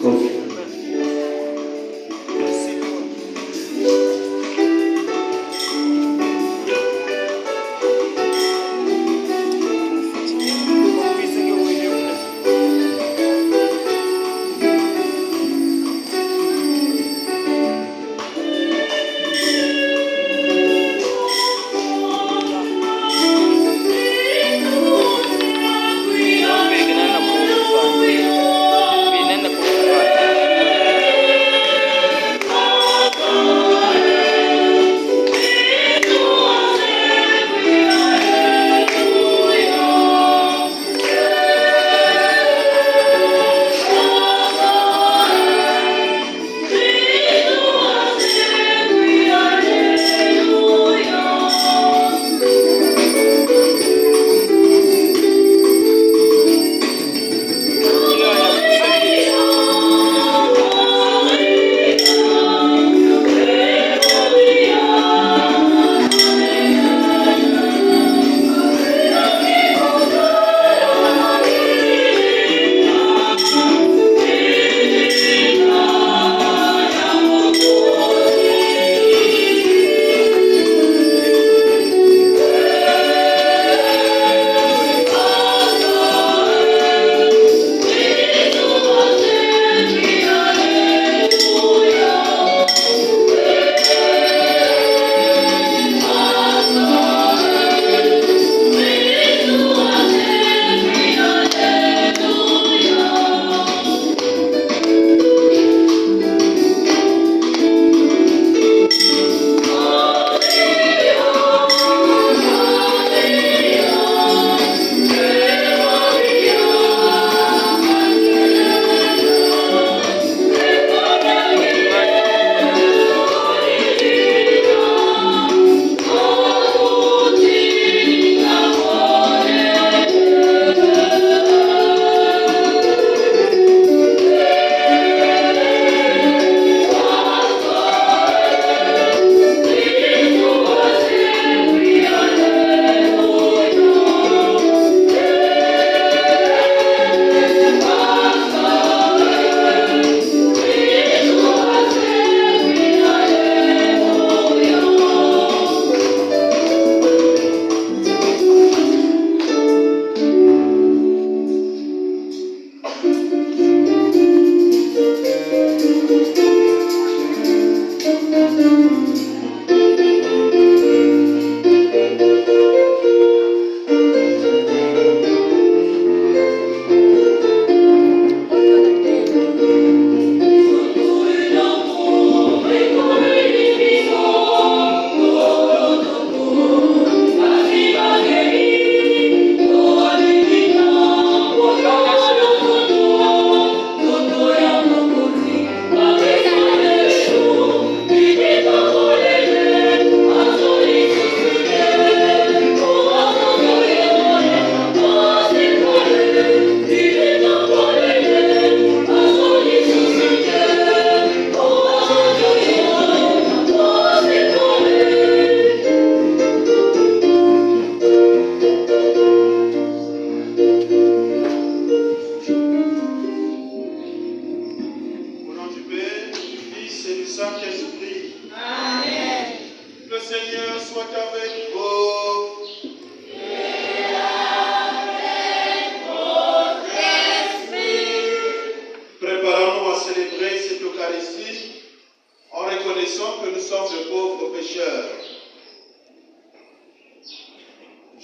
makofi.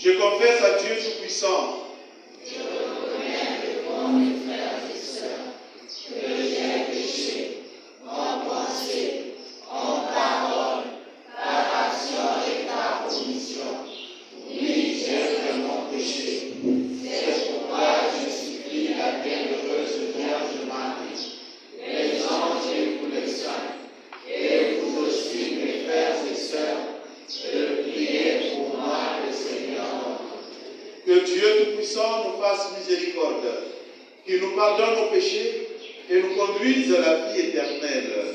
Je confesse à Dieu Tout-Puissant nous fasse miséricorde, qu'il nous pardonne nos péchés et nous conduise à la vie éternelle.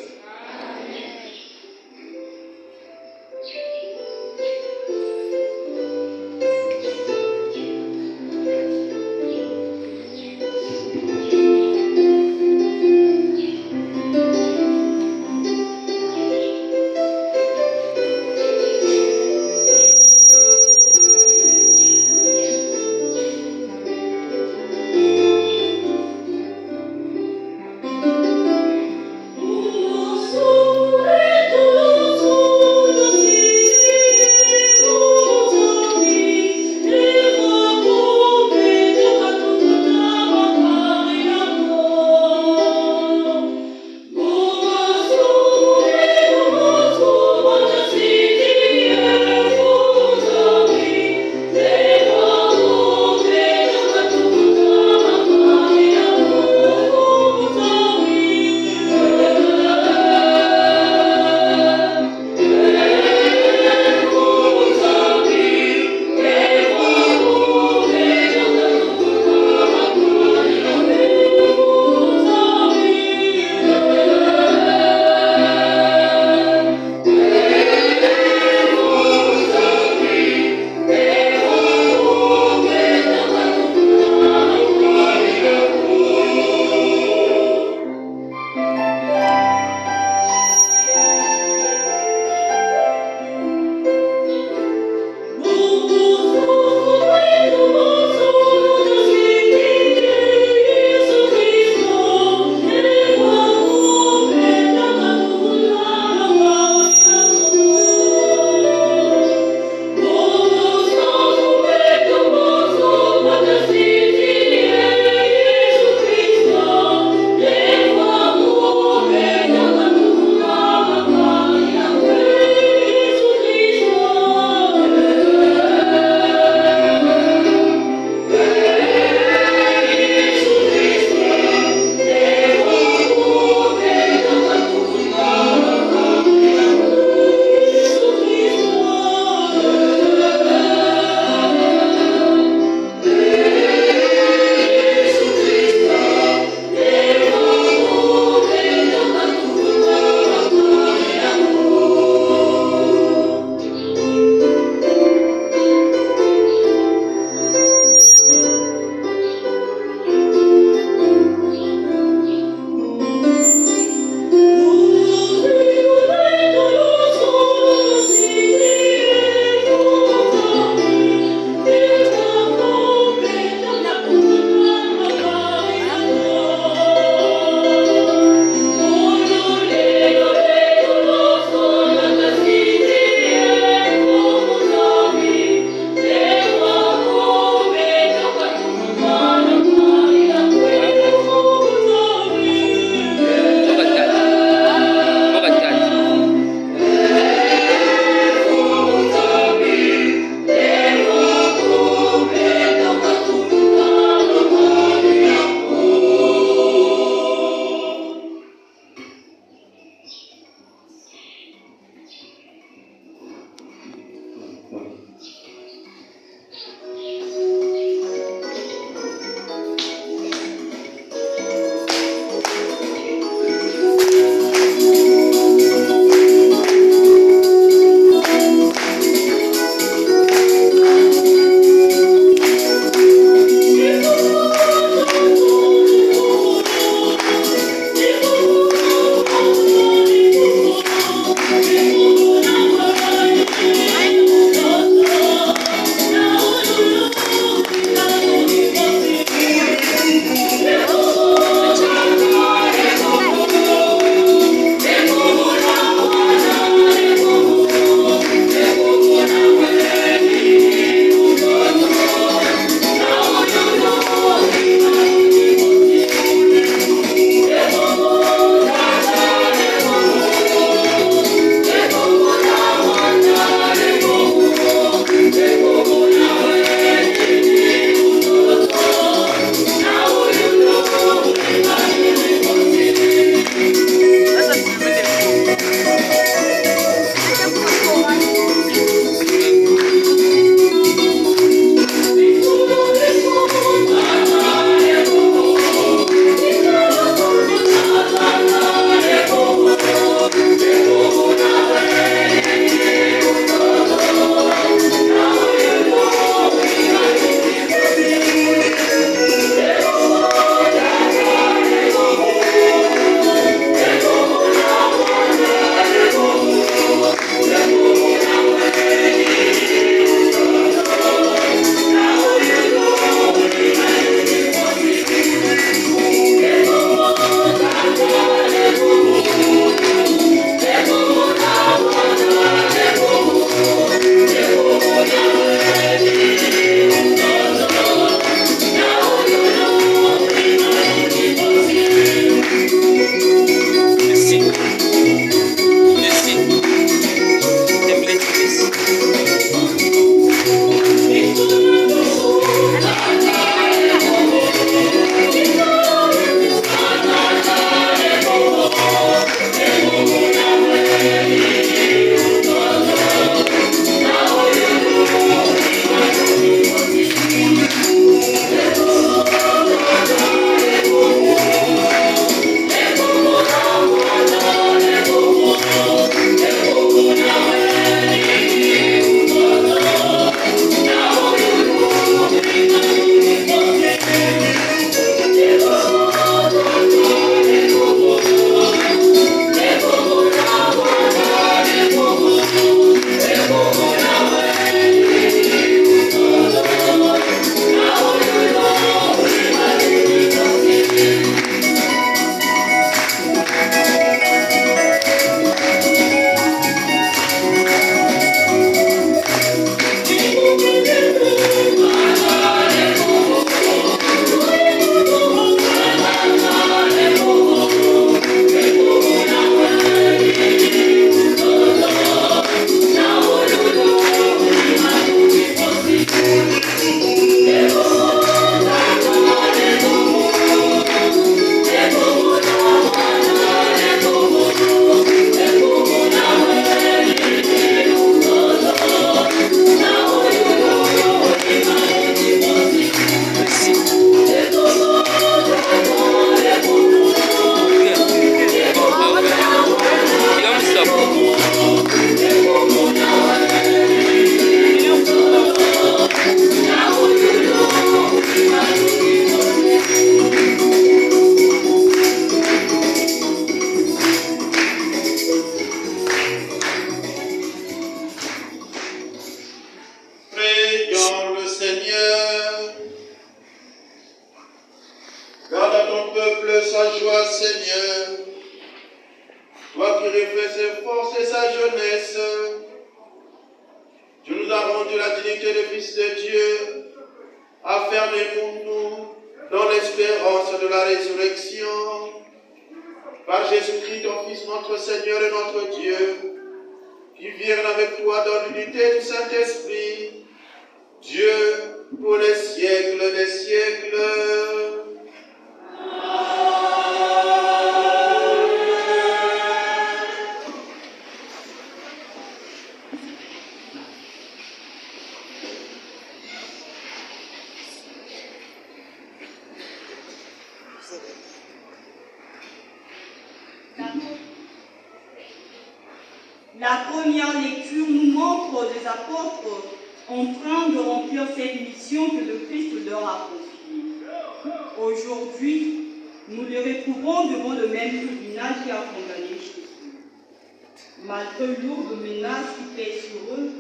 sa joie, Seigneur. Toi qui refais ses forces et sa jeunesse, tu nous as rendu la dignité de Fils de Dieu, affermez pour nous dans l'espérance de la résurrection. Par Jésus-Christ, ton Fils, notre Seigneur et notre Dieu, qui viennent avec toi dans l'unité du Saint-Esprit, Dieu pour les siècles des siècles. La première lecture nous montre les apôtres en train de remplir cette mission que le Christ leur a confiée. Aujourd'hui, nous les retrouvons devant le même tribunal qui a condamné Jésus. Malgré lourdes menaces qui pèsent sur eux,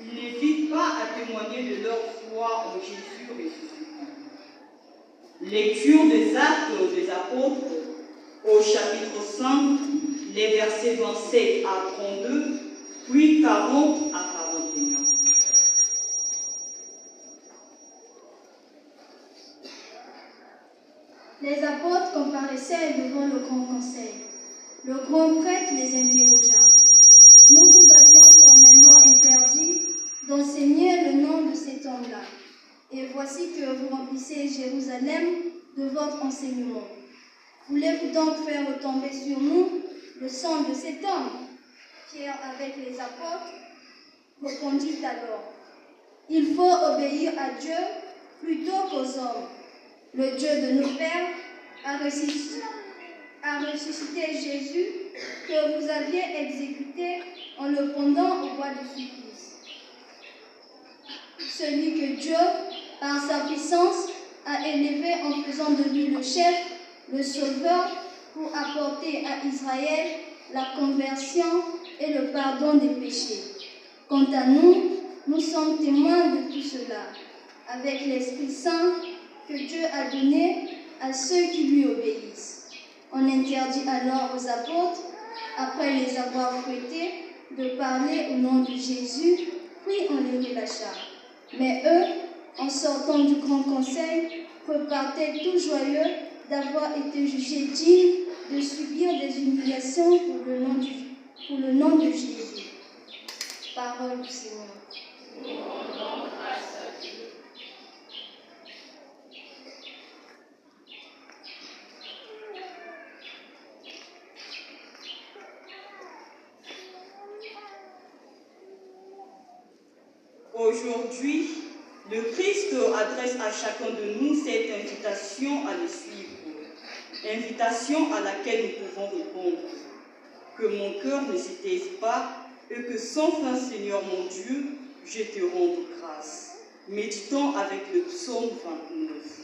ils n'hésitent pas à témoigner de leur foi en Jésus ressuscité. Lecture des Actes des Apôtres au chapitre 5, les versets 27 à 32, puis 40 à 41. Les apôtres comparaissaient devant le grand conseil. Le grand prêtre les interrogea. Nous vous avions formellement interdit d'enseigner le nom de cet homme-là. Et voici que vous remplissez Jérusalem de votre enseignement. Voulez-vous donc faire retomber sur nous le sang de cet homme? Pierre, avec les apôtres, répondit alors: il faut obéir à Dieu plutôt qu'aux hommes. Le Dieu de nos pères a ressuscité Jésus que vous aviez exécuté en le pendant au bois de supplice. Celui que Dieu, par sa puissance, a élevé en faisant de lui le chef, le sauveur, pour apporter à Israël la conversion et le pardon des péchés. Quant à nous, nous sommes témoins de tout cela, avec l'Esprit Saint que Dieu a donné à ceux qui lui obéissent. On interdit alors aux apôtres, après les avoir fouettés, de parler au nom de Jésus, puis on les relâcha. Mais eux, en sortant du grand conseil, repartaient tout joyeux d'avoir été jugés dignes de subir des humiliations pour le nom de Jésus. Parole du Seigneur. Aujourd'hui, le Christ adresse à chacun de nous cette invitation à le suivre, invitation à laquelle nous pouvons répondre. Que mon cœur ne s'étaise pas et que sans fin, Seigneur mon Dieu, je te rende grâce. Méditons avec le psaume 29.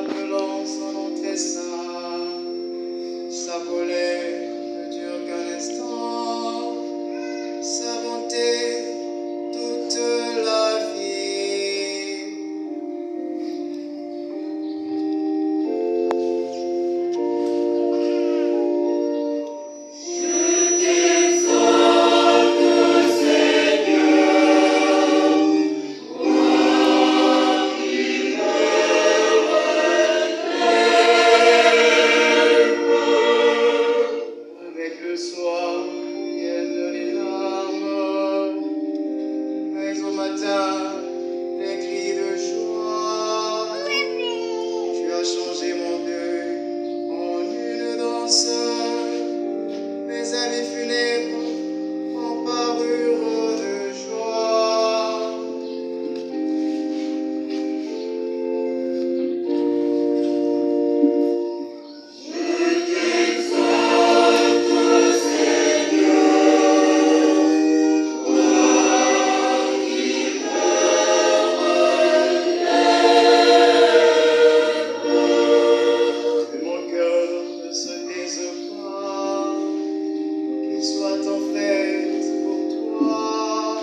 appelant son nom très saint. Sa colère ne dure qu'un instant, sa bonté toute la vie. Avec le soir viennent les larmes, mais au matin, les cris de joie. Tu as changé mon deuil en une danse, mes amis funèbres en parure de joie. Que mon cœur ne se taise pas, qu'il soit en fête pour toi,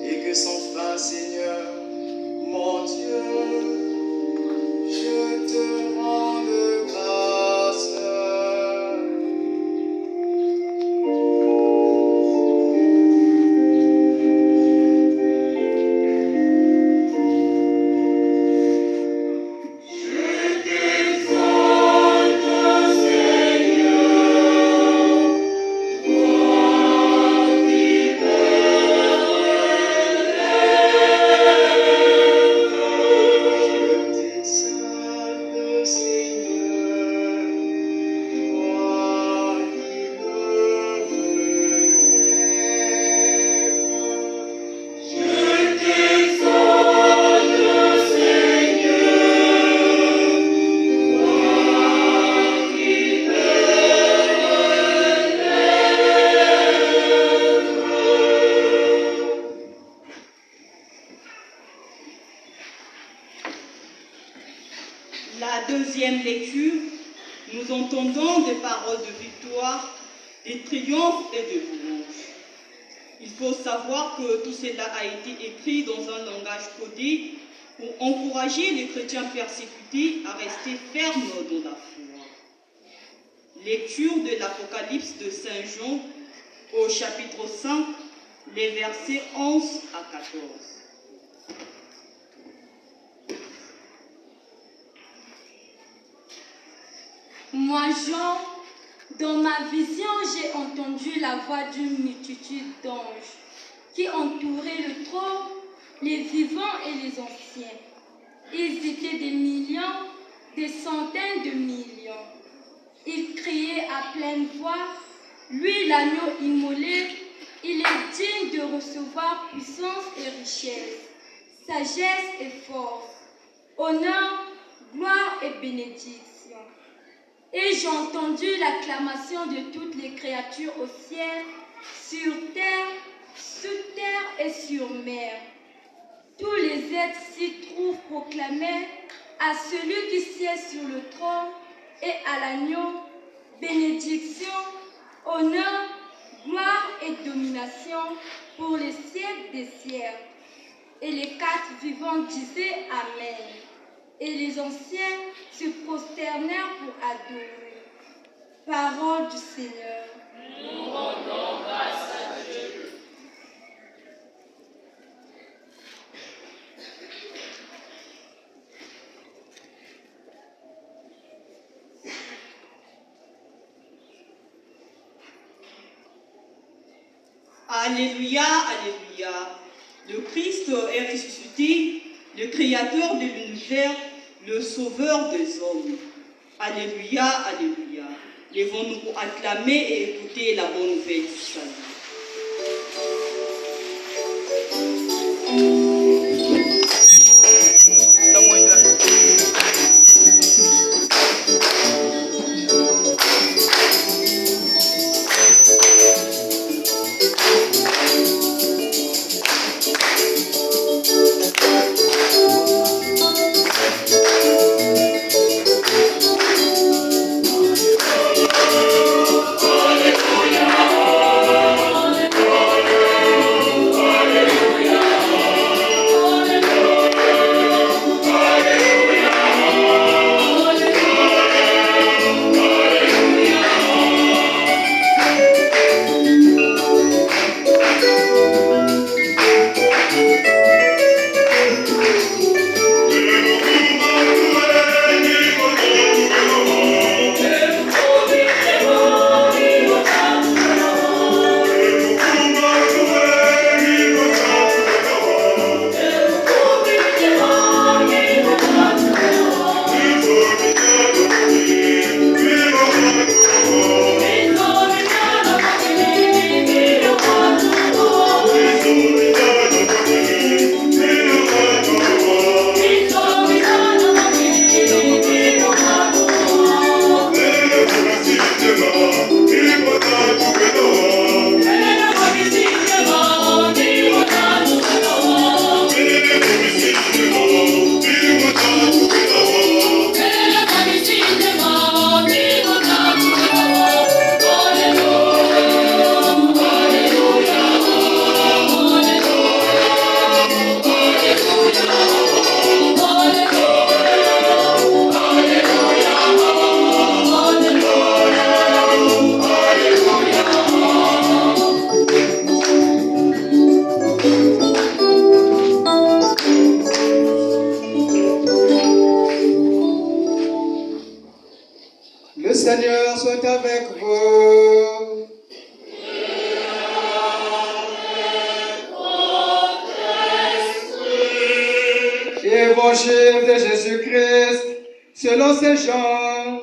et que sans fin, Seigneur, mon Dieu, je te rende grâce. Je t'exalte, Seigneur, toi qui me relèves. La deuxième lecture, nous entendons des paroles de victoire, de triomphe et de louange. Il faut savoir que tout cela a été écrit dans un langage codé pour encourager les chrétiens persécutés à rester fermes dans la foi. Lecture de l'Apocalypse de Saint Jean au chapitre 5, les versets 11 à 14. Moi, Jean, dans ma vision, j'ai entendu la voix d'une multitude d'anges qui entouraient le trône, les vivants et les anciens. Ils étaient des millions, des centaines de millions. Ils criaient à pleine voix, lui l'agneau immolé, il est digne de recevoir puissance et richesse, sagesse et force, honneur, gloire et bénédiction. Et j'ai entendu l'acclamation de toutes les créatures au ciel, sur terre, sous terre et sur mer. Tous les êtres s'y trouvent proclamaient à celui qui siège sur le trône et à l'agneau, bénédiction, honneur, gloire et domination pour les siècles des siècles. Et les quatre vivants disaient Amen. Et les anciens se prosternèrent pour adorer. Parole du Seigneur. Nous rendons grâce à Dieu. Alléluia, Alléluia. Le Christ est ressuscité, le Créateur de l'univers, le Sauveur des hommes. Alléluia, Alléluia. Lèvons-nous pour acclamer et écouter la bonne nouvelle du salut. Évangile de Jésus-Christ selon Saint Jean.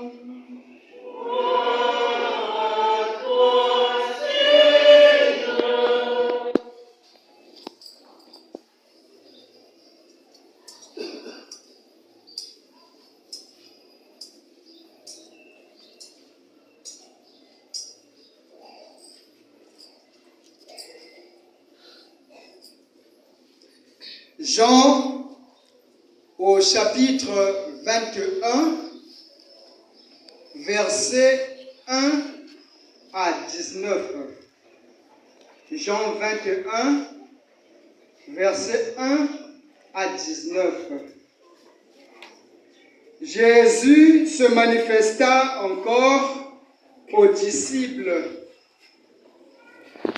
Jean, au chapitre 21, versets 1 à 19. Jean 21, versets 1 à 19. Jésus se manifesta encore aux disciples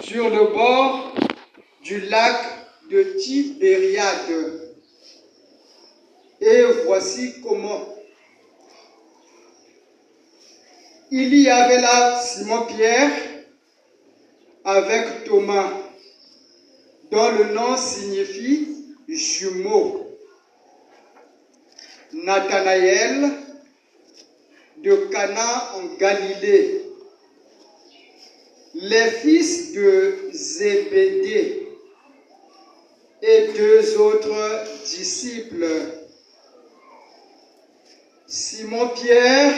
sur le bord du lac de Tibériade. Et voici comment. Il y avait là Simon-Pierre avec Thomas, dont le nom signifie jumeau, Nathanaël de Cana en Galilée, les fils de Zébédée et 2 autres disciples. Simon-Pierre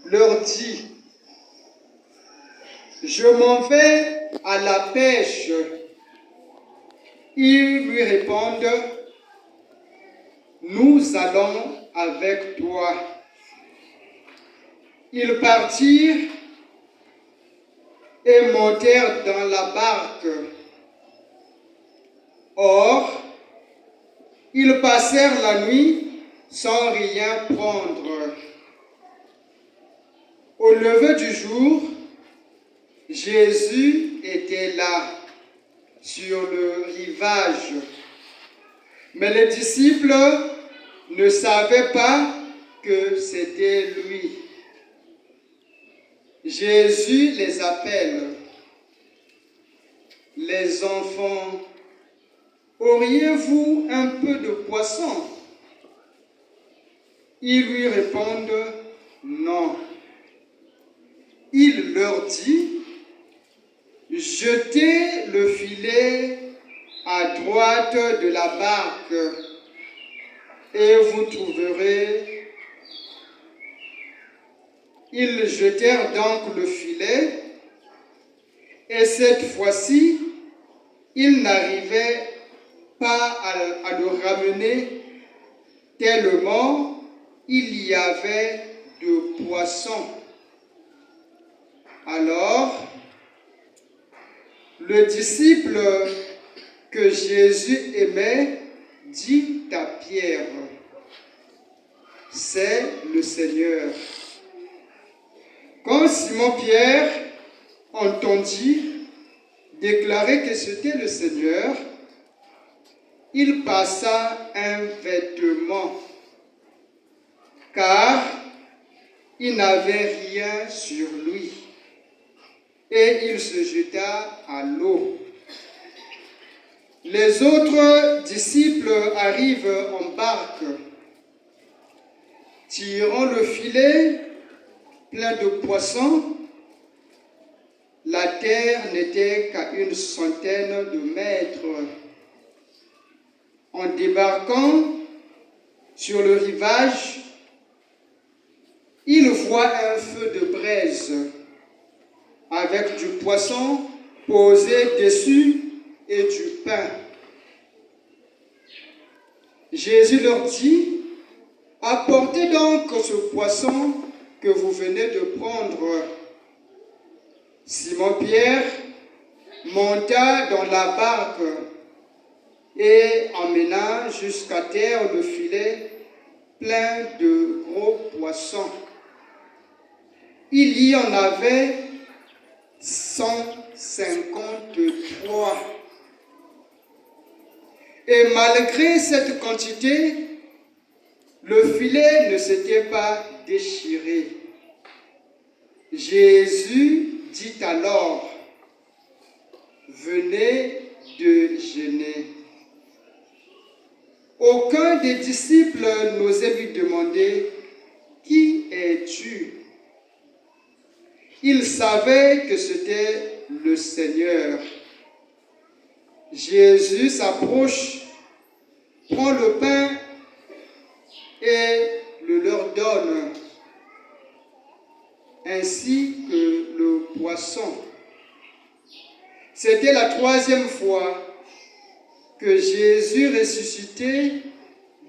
leur dit: je m'en vais à la pêche. Ils lui répondent: nous allons avec toi. Ils partirent et montèrent dans la barque. Or, ils passèrent la nuit sans rien prendre. Au lever du jour, Jésus était là, sur le rivage. Mais les disciples ne savaient pas que c'était lui. Jésus les appelle: les enfants, auriez-vous un peu de poisson? Ils lui répondent: non. Il leur dit: jetez le filet à droite de la barque et vous trouverez. Ils jetèrent donc le filet, et cette fois-ci, ils n'arrivaient pas à le ramener, tellement il y avait de poissons. Alors, le disciple que Jésus aimait dit à Pierre: c'est le Seigneur. Quand Simon-Pierre entendit déclarer que c'était le Seigneur, il passa un vêtement, car il n'avait rien sur lui, et il se jeta à l'eau. Les autres disciples arrivent en barque, tirant le filet plein de poissons. La terre n'était qu'à 100 de mètres. En débarquant sur le rivage, ils voient un feu de braise avec du poisson posé dessus et du pain. Jésus leur dit: apportez donc ce poisson que vous venez de prendre. Simon-Pierre monta dans la barque et emmena jusqu'à terre le filet plein de gros poissons. Il y en avait 153. Et malgré cette quantité, le filet ne s'était pas déchiré. Jésus dit alors: venez de jeûner. aucun des disciples n'osait lui demander « Qui es-tu » Il savait que c'était le Seigneur. Jésus s'approche, prend le pain et le leur donne, ainsi que le poisson. C'était la 3e fois que Jésus ressuscité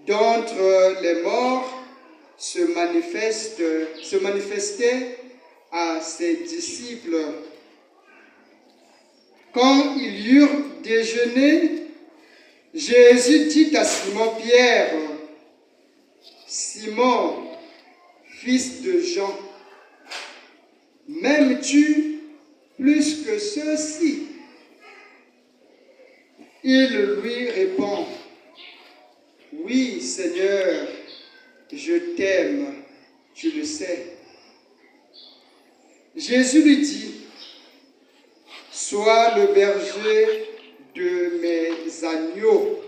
d'entre les morts se manifestait à ses disciples. Quand ils eurent déjeuné, Jésus dit à Simon-Pierre, « Simon, fils de Jean, m'aimes-tu plus que ceux-ci » Il lui répond, « Oui, Seigneur, je t'aime, tu le sais. » Jésus lui dit, « Sois le berger de mes agneaux. »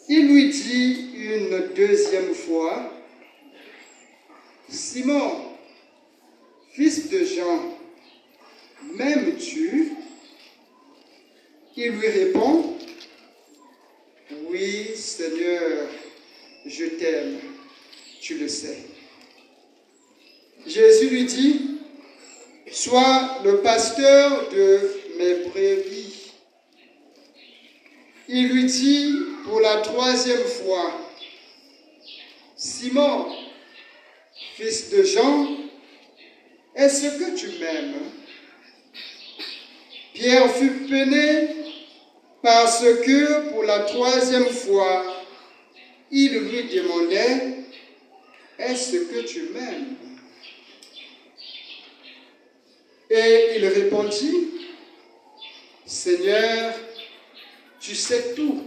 Il lui dit une 2e fois, « Simon, fils de Jean, m'aimes-tu » Il lui répond, « Oui, Seigneur, je t'aime, tu le sais. » Jésus lui dit, « Sois le pasteur de mes brebis. » Il lui dit pour la 3e fois, « Simon, fils de Jean, est-ce que tu m'aimes » Pierre fut peiné parce que pour la 3e fois, il lui demandait, « Est-ce que tu m'aimes » Et il répondit, « Seigneur, tu sais tout.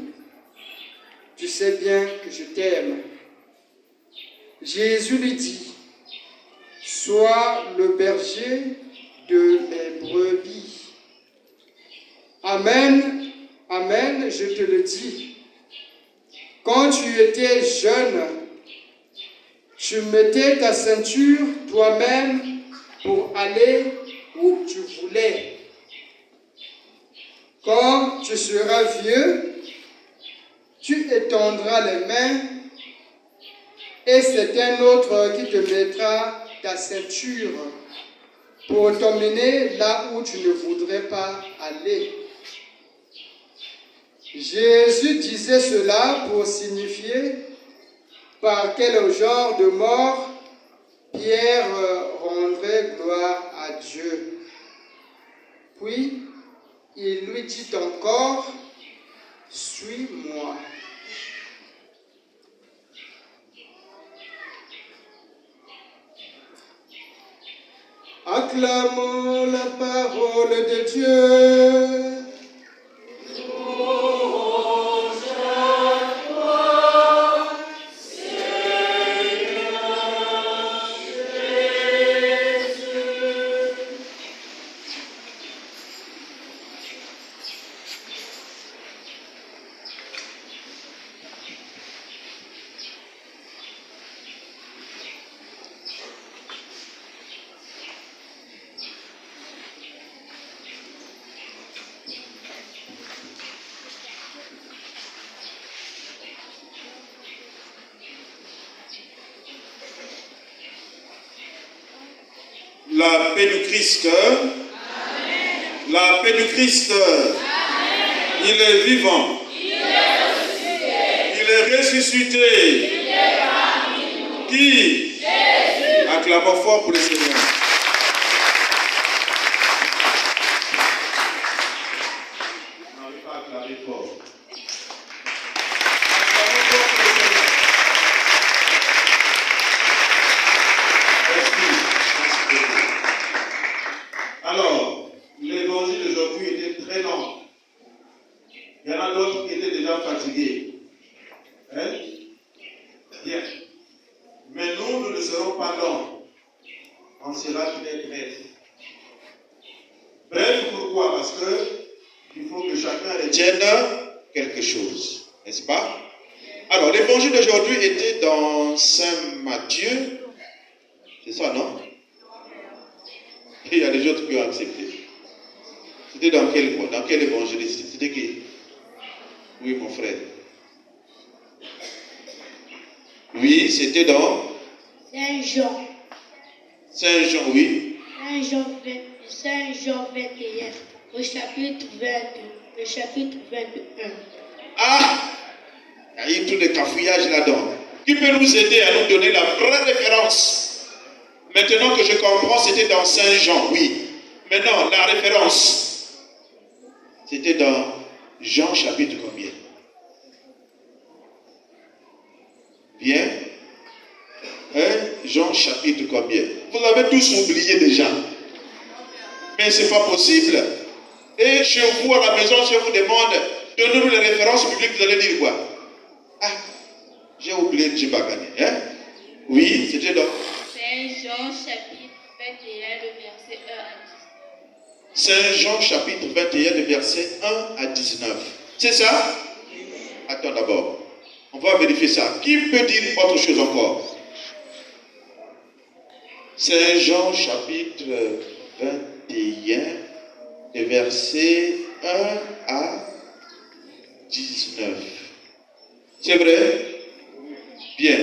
Tu sais bien que je t'aime. » Jésus lui dit, « Sois le berger de mes brebis. Amen, amen, je te le dis. Quand tu étais jeune, tu mettais ta ceinture toi-même pour aller où tu voulais. Quand tu seras vieux, tu étendras les mains et c'est un autre qui te mettra ta ceinture pour t'emmener là où tu ne voudrais pas aller. » Jésus disait cela pour signifier par quel genre de mort Pierre rendrait gloire à Dieu. Puis, il lui dit encore, « Suis-moi. » Acclamons la parole de Dieu. La paix du Christ. Amen. La paix du Christ. Amen. Il est vivant. Il est ressuscité. Qui? Jésus. Acclamons fort pour le Seigneur. N'arrive pas à acclamer fort. Alors, l'évangile d'aujourd'hui était très long. Il y en a d'autres qui étaient déjà fatigués. Hein? Bien. Mais nous ne serons pas longs. On sera très bref. Bref, pourquoi? Parce que il faut que chacun retienne quelque chose. Alors, l'évangile d'aujourd'hui était dans Saint Matthieu. C'est ça, non? Et il y a des autres qui ont accepté. C'était dans quel évangéliste? C'était qui? Oui, mon frère. Oui, c'était dans Saint Jean. Saint Jean, oui. Saint Jean 21, au chapitre 22, le chapitre 21. Ah! Il y a eu tous les cafouillages là-dedans. Qui peut nous aider à nous donner la vraie référence? Maintenant que je comprends, c'était dans Saint Jean, oui. Maintenant, la référence, c'était dans Jean chapitre combien? Bien. Jean chapitre combien? Vous avez tous oublié déjà. Mais ce n'est pas possible. Et chez vous à la maison, si on vous demande, donnez-nous les références bibliques, vous allez dire quoi? Ah, j'ai oublié, je n'ai pas gagné. Hein? Oui, c'était dans Saint Jean chapitre 21, le verset 1 à 19. Saint Jean chapitre 21, le verset 1 à 19. C'est ça? Attends d'abord. On va vérifier ça. Qui peut dire autre chose encore? Saint Jean chapitre 21, le verset 1 à 19. C'est vrai? Bien.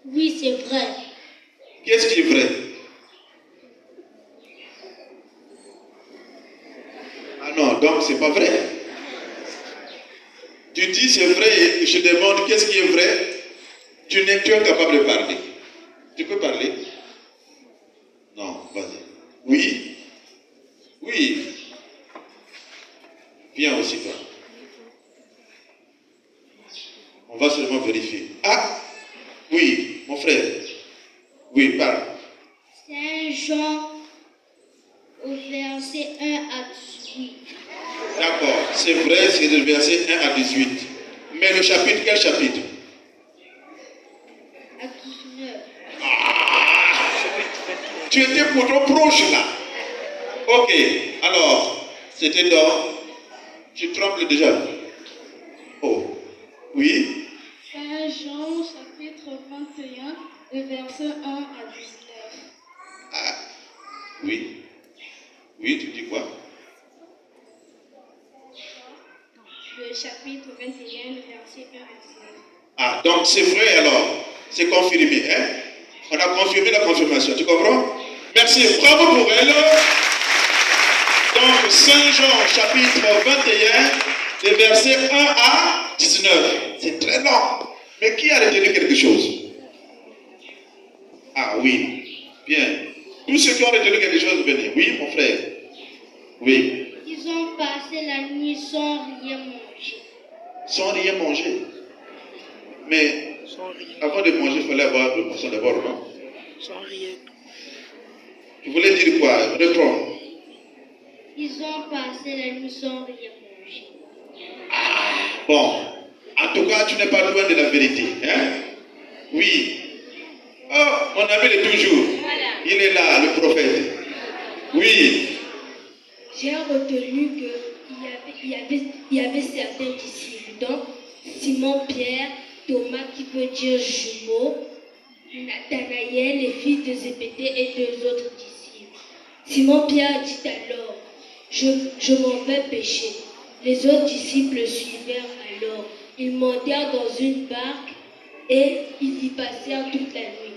Oui, c'est vrai. Qu'est-ce qui est vrai? Ah non, donc c'est pas vrai. Tu dis c'est vrai et je demande qu'est-ce qui est vrai? Tu es capable de parler. Tu peux parler? Non, vas-y. Oui? Oui. Viens aussi toi. On va seulement vérifier. Ah! Oui, mon frère. Oui, parle. Saint Jean au verset 1 à 18. D'accord, c'est vrai, c'est le verset 1 à 18. Mais le chapitre, quel chapitre? À 19. Tu étais pourtant proche là. Ok, alors, c'était dans... Tu trembles déjà. Oh, oui. Saint Jean, chapitre 21, le verset 1 à 19. Ah, oui. Oui, tu dis quoi? Le chapitre 21, le verset 1 à 19. Ah, donc c'est vrai alors. C'est confirmé, hein? On a confirmé la confirmation, tu comprends? Merci, bravo pour elle. Donc, Saint Jean, chapitre 21, les versets 1 à 19. C'est très long. Mais qui a retenu quelque chose? Ah oui, bien. Tous ceux qui ont retenu quelque chose, venez. Oui, mon frère. Oui. Ils ont passé la nuit sans rien manger. Sans rien manger. Mais avant de manger, il fallait avoir de poisson d'abord, non? Sans rien. Tu voulais dire quoi? Reprends. Ils ont passé la nuit sans rien manger. Bon, en tout cas, tu n'es pas loin de la vérité. Hein? Oui. Oh, mon ami est toujours. Voilà. Il est là, le prophète. Oui. J'ai retenu qu'il y avait certains disciples, dont Simon Pierre, Thomas qui veut dire jumeau, Nathanaël, les fils de Zébédée et deux autres disciples. Simon Pierre dit alors, je m'en vais pêcher. Les autres disciples suivèrent alors. Ils montèrent dans une barque et ils y passèrent toute la nuit.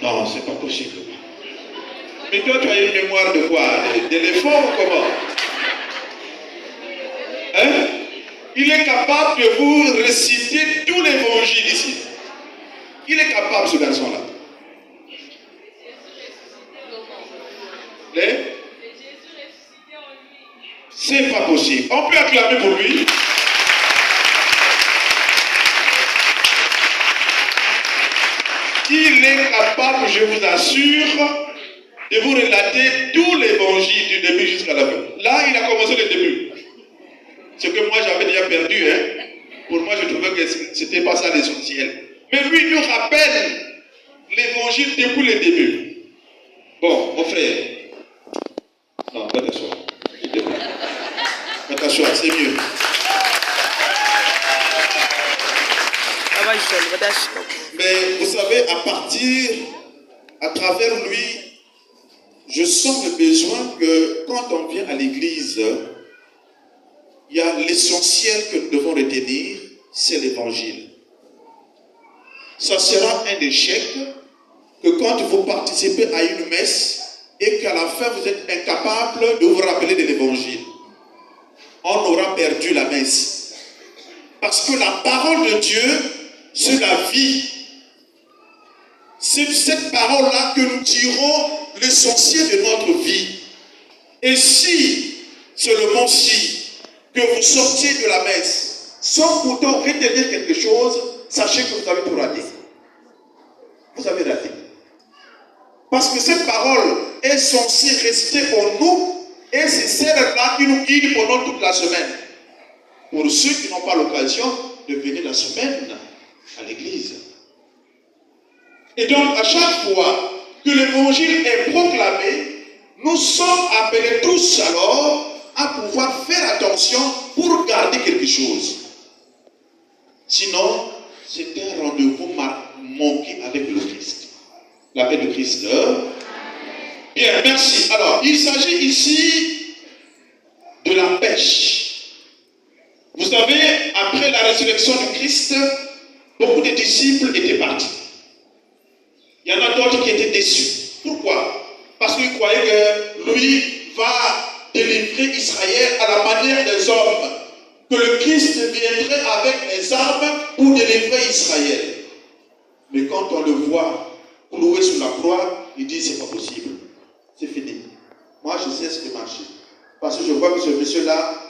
Non, c'est pas possible. Mais toi, tu as une mémoire de quoi? D'éléphant ou comment? Hein? Il est capable de vous réciter tout l'évangile ici. Il est capable, ce garçon-là. C'est pas possible. On peut acclamer pour lui. Il est capable, je vous assure, de vous relater tout l'évangile du début jusqu'à la fin. Là, il a commencé le début. Ce que moi j'avais déjà perdu, hein. Pour moi, je trouvais que c'était pas ça l'essentiel. Mais lui, il nous rappelle l'évangile depuis le début. Bon, mon frère. Non, pas t'asseoir. t'asseoir, c'est mieux. Mais vous savez, à travers lui, je sens le besoin que quand on vient à l'église, il y a l'essentiel que nous devons retenir, c'est l'évangile. Ça sera un échec que quand vous participez à une messe et qu'à la fin vous êtes incapable de vous rappeler de l'évangile. On aura perdu la messe. Parce que la parole de Dieu, c'est la vie. C'est de cette parole-là que nous tirons l'essentiel de notre vie. Et si seulement-ci que vous sortiez de la messe sans pourtant retenir quelque chose, sachez que vous avez tout raté. Vous avez raté. Parce que cette parole est censée rester en nous et c'est celle-là qui nous guide pendant toute la semaine. Pour ceux qui n'ont pas l'occasion de venir la semaine à l'église. Et donc, à chaque fois que l'évangile est proclamé, nous sommes appelés tous alors à pouvoir faire attention pour garder quelque chose. Sinon, c'est un rendez-vous manqué avec le Christ. La paix de Christ. Bien, merci. Alors, il s'agit ici de la pêche. Vous savez, après la résurrection du Christ, beaucoup de disciples étaient partis. Il y en a d'autres qui étaient déçus. Pourquoi? Parce qu'ils croyaient que lui va délivrer Israël à la manière des hommes. Que le Christ viendrait avec les armes pour délivrer Israël. Mais quand on le voit cloué sur la croix, il dit c'est pas possible. C'est fini. Moi je sais ce qui marche. Parce que je vois que ce monsieur-là,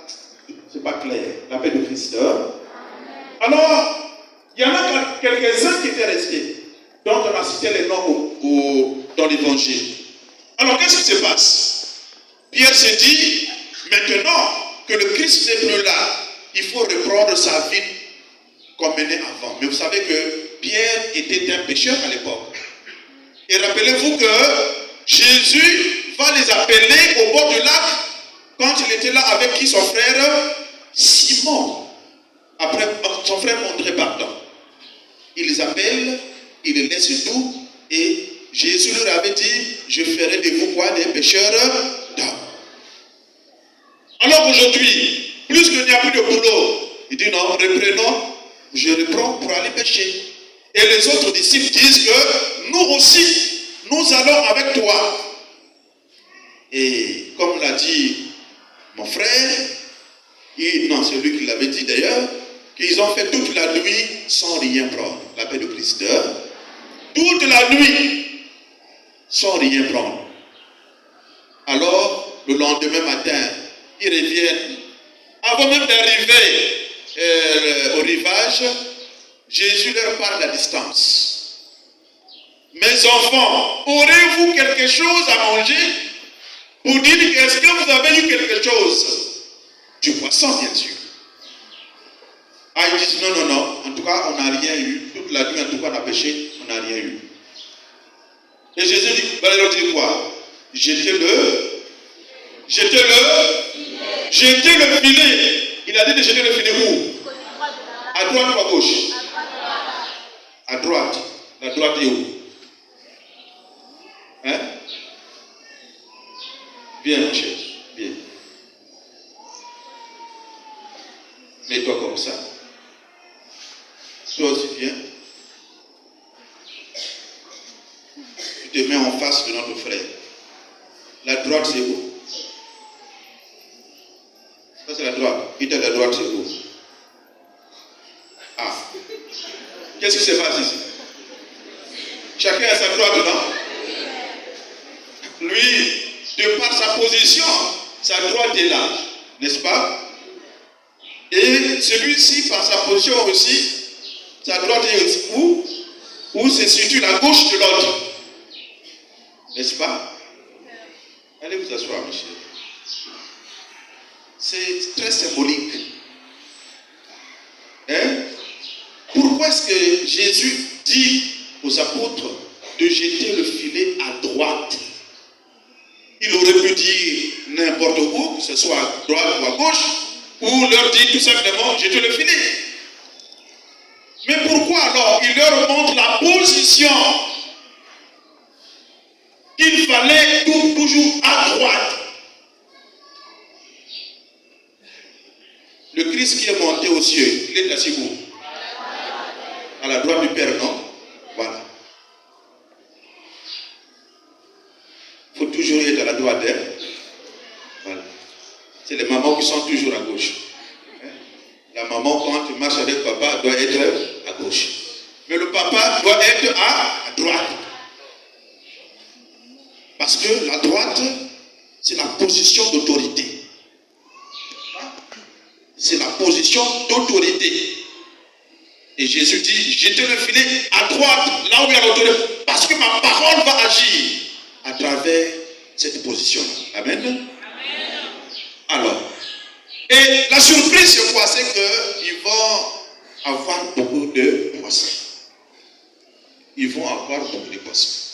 c'est pas clair. La paix de Christ. Alors, il y en a quelques-uns qui étaient restés. Donc on a cité les noms dans l'évangile. Alors qu'est-ce qui se passe? Pierre s'est dit, maintenant que le Christ n'est plus là, il faut reprendre sa vie comme menait avant. Mais vous savez que Pierre était un pécheur à l'époque. Et rappelez-vous que Jésus va les appeler au bord du lac quand il était là avec qui? Son frère Simon. Après, son frère André, pardon. Il les appelle, il les laisse tout, et Jésus leur avait dit, je ferai de vous quoi? Des pécheurs d'hommes. Alors aujourd'hui, plus qu'il n'y a plus de boulot, il dit non, reprenons, je reprends pour aller pêcher. Et les autres disciples disent que nous aussi, nous allons avec toi. Et comme l'a dit mon frère, non, c'est lui qui l'avait dit d'ailleurs, qu'ils ont fait toute la nuit sans rien prendre. La paix de Christ. Toute la nuit sans rien prendre. Alors, le lendemain matin, ils reviennent. Avant même d'arriver au rivage, Jésus leur parle à distance. Mes enfants, aurez-vous quelque chose à manger? Pour dire, est-ce que vous avez eu quelque chose? Du poisson, bien sûr. Ah, ils disent non. En tout cas, on n'a rien eu. Toute la nuit, en tout cas, on a pêché, on n'a rien eu. Et Jésus dit, va leur dire quoi? Jetez-le filet. Il a dit de jeter le filet où? À droite ou à gauche? À droite. La droite est où? Hein? Viens, mon cher. Viens. Mets-toi comme ça. Toi aussi, viens. Tu te mets en face de notre frère. La droite, c'est où? Ça, c'est la droite. Et la droite, c'est où? Ah. Qu'est-ce qui se passe ici? Chacun a sa droite, non? Lui, de par sa position, sa droite est là, n'est-ce pas? Et celui-ci, par sa position aussi, sa droite est où? Où se situe la gauche de l'autre. N'est-ce pas? Allez vous asseoir, monsieur. C'est très symbolique. Hein? Pourquoi est-ce que Jésus dit aux apôtres de jeter le filet à droite? Il aurait pu dire n'importe où, que ce soit à droite ou à gauche, Ou leur dit tout simplement, je te le finis. Mais pourquoi alors il leur montre la position qu'il fallait toujours à droite? Le Christ qui est monté aux cieux, il est assis où? À la droite du Père, non? Voilà. Il faut toujours être à la droite d'elle. Voilà. C'est les mamans qui sont toujours à gauche. La maman, quand tu marches avec papa, doit être à gauche. Mais le papa doit être à droite. Parce que la droite, c'est la position d'autorité. C'est la position d'autorité. Et Jésus dit, je te le filer à droite, là où il y a l'autorité. Parce que ma parole va agir à travers cette position. Amen. Amen. Alors, et la surprise, c'est quoi? C'est qu'ils vont avoir beaucoup de poissons. Ils vont avoir beaucoup de poissons.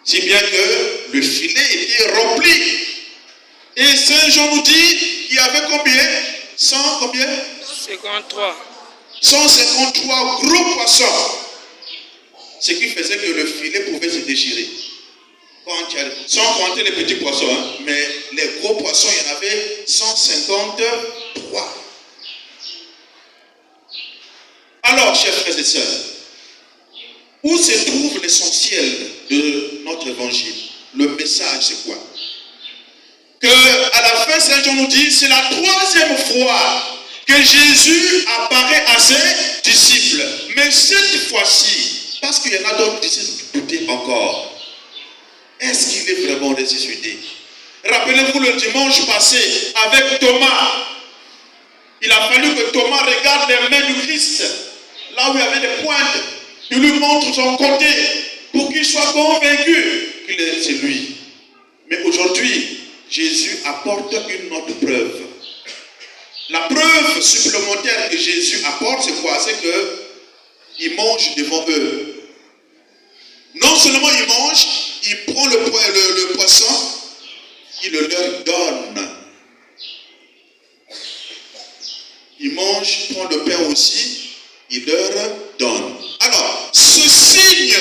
Si bien que le filet était rempli. Et Saint Jean nous dit qu'il y avait combien? 100 combien? 153 gros poissons. Ce qui faisait que le filet pouvait se déchirer. Sans compter les petits poissons, hein, mais les gros poissons, il y en avait 153. Alors, chers frères et sœurs, où se trouve l'essentiel de notre évangile? Le message, c'est quoi? Que à la fin, Saint Jean nous dit, c'est la 3e fois que Jésus apparaît à ses disciples. Mais cette fois-ci, parce qu'il y en a d'autres disciples qui doutaient encore, est-ce qu'il est vraiment ressuscité? Rappelez-vous le dimanche passé avec Thomas. Il a fallu que Thomas regarde les mains du Christ, là où il y avait des pointes. Il lui montre son côté pour qu'il soit convaincu qu'il est c'est lui. Mais aujourd'hui, Jésus apporte une autre preuve. La preuve supplémentaire que Jésus apporte, c'est quoi? C'est qu'il mange devant eux. Non seulement il mange, il prend le poisson, il le leur donne. Il mange, prend le pain aussi, il leur donne. Alors, ce signe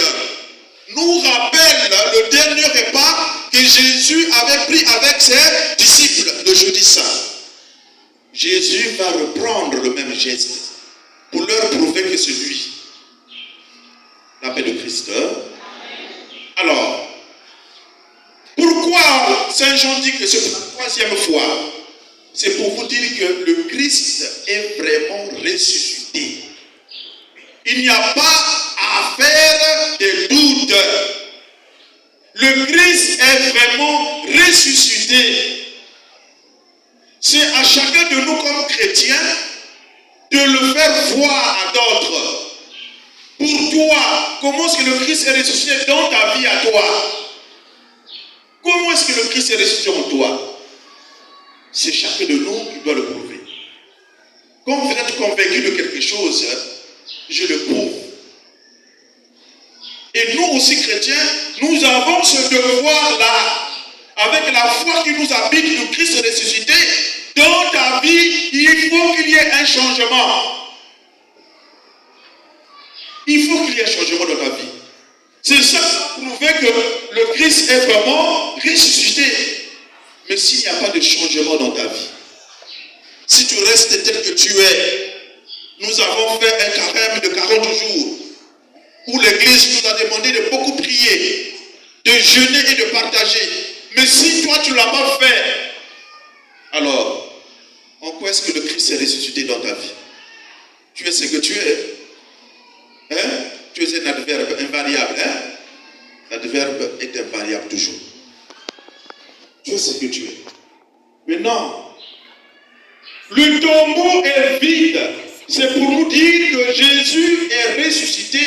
nous rappelle le dernier repas que Jésus avait pris avec ses disciples le jeudi saint. Jésus va reprendre le même geste pour leur prouver que c'est lui. La paix de Christ. Alors, pourquoi Saint Jean dit que c'est la 3e fois? C'est pour vous dire que le Christ est vraiment ressuscité. Il n'y a pas à faire de doute. Le Christ est vraiment ressuscité. C'est à chacun de nous comme chrétiens de le faire voir à d'autres. Pour toi, comment est-ce que le Christ est ressuscité dans ta vie à toi? Comment est-ce que le Christ est ressuscité en toi? C'est chacun de nous qui doit le prouver. Quand vous êtes convaincu de quelque chose, je le prouve. Et nous aussi chrétiens, nous avons ce devoir-là, avec la foi qui nous habite, du Christ ressuscité. Dans ta vie, il faut qu'il y ait un changement. Il faut qu'il y ait un changement dans ta vie. C'est ça qui prouve que le Christ est vraiment ressuscité. Mais s'il n'y a pas de changement dans ta vie, si tu restes tel que tu es, nous avons fait un carême de 40 jours où l'Église nous a demandé de beaucoup prier, de jeûner et de partager. Mais si toi tu ne l'as pas fait, alors, en quoi est-ce que le Christ est ressuscité dans ta vie? Tu es ce que tu es. Hein? Tu es un adverbe invariable. Hein? L'adverbe est invariable toujours. Tu es ce que tu es. Maintenant, le tombeau est vide. C'est pour nous dire que Jésus est ressuscité,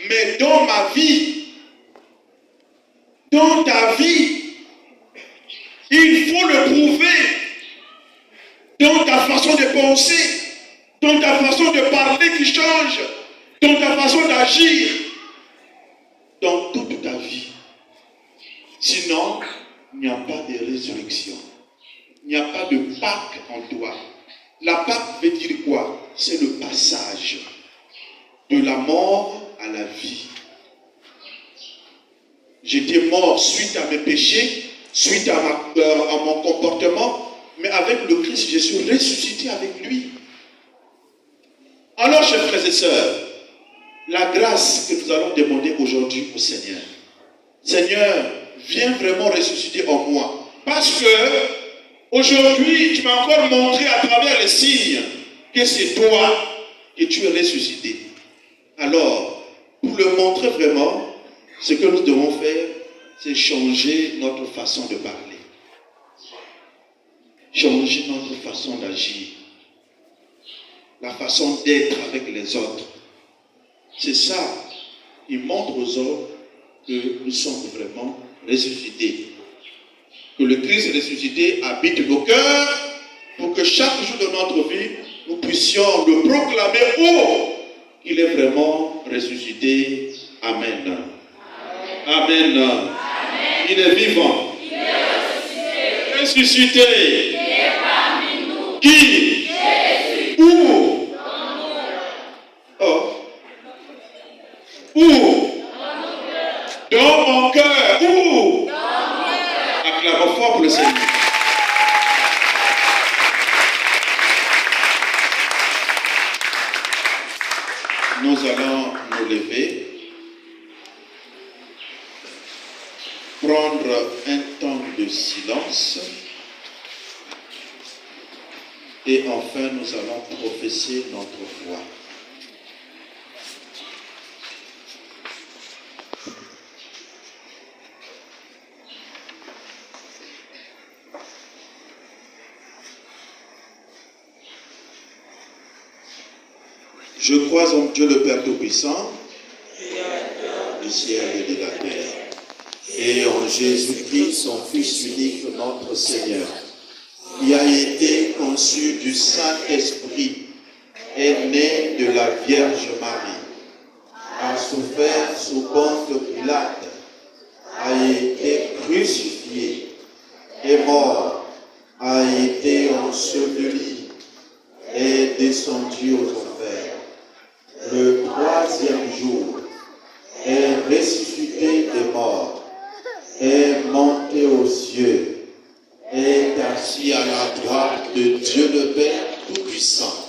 mais dans ma vie, dans ta vie, il faut le prouver dans ta façon de penser, dans ta façon de parler qui change, dans ta façon d'agir, dans toute ta vie. Sinon, il n'y a pas de résurrection. Il n'y a pas de Pâques en toi. La Pâque veut dire quoi? C'est le passage de la mort à la vie. J'étais mort suite à mes péchés, suite à mon comportement, mais avec le Christ, je suis ressuscité avec lui. Alors, chers frères et sœurs, la grâce que nous allons demander aujourd'hui au Seigneur. Seigneur, viens vraiment ressusciter en moi. Parce que aujourd'hui, tu m'as encore montré à travers les signes que c'est toi que tu es ressuscité. Alors, pour le montrer vraiment, ce que nous devons faire, c'est changer notre façon de parler. Changer notre façon d'agir. La façon d'être avec les autres. C'est ça qui montre aux hommes que nous sommes vraiment ressuscités. Que le Christ ressuscité habite nos cœurs pour que chaque jour de notre vie, nous puissions le proclamer haut qu'il est vraiment ressuscité. Amen. Amen. Amen. Il est vivant. Il est ressuscité. Il est parmi nous. Qui? Jésus. Où? Oh. Où? Dans mon cœur. Où? Acclamons fort pour le Seigneur. Nous allons nous lever, prendre un temps de silence et enfin nous allons professer notre foi. Je crois en Dieu le Père Tout-Puissant, Créateur du ciel et de la terre, et en Jésus-Christ, son Fils unique, notre Seigneur, qui a été conçu du Saint-Esprit, est né de la Vierge Marie, a souffert sous Ponce Pilate, a été crucifié, est mort, a été enseveli, est descendu aux enfers. Le troisième jour, est ressuscité des morts, est monté aux cieux, est assis à la droite de Dieu le Père Tout-Puissant,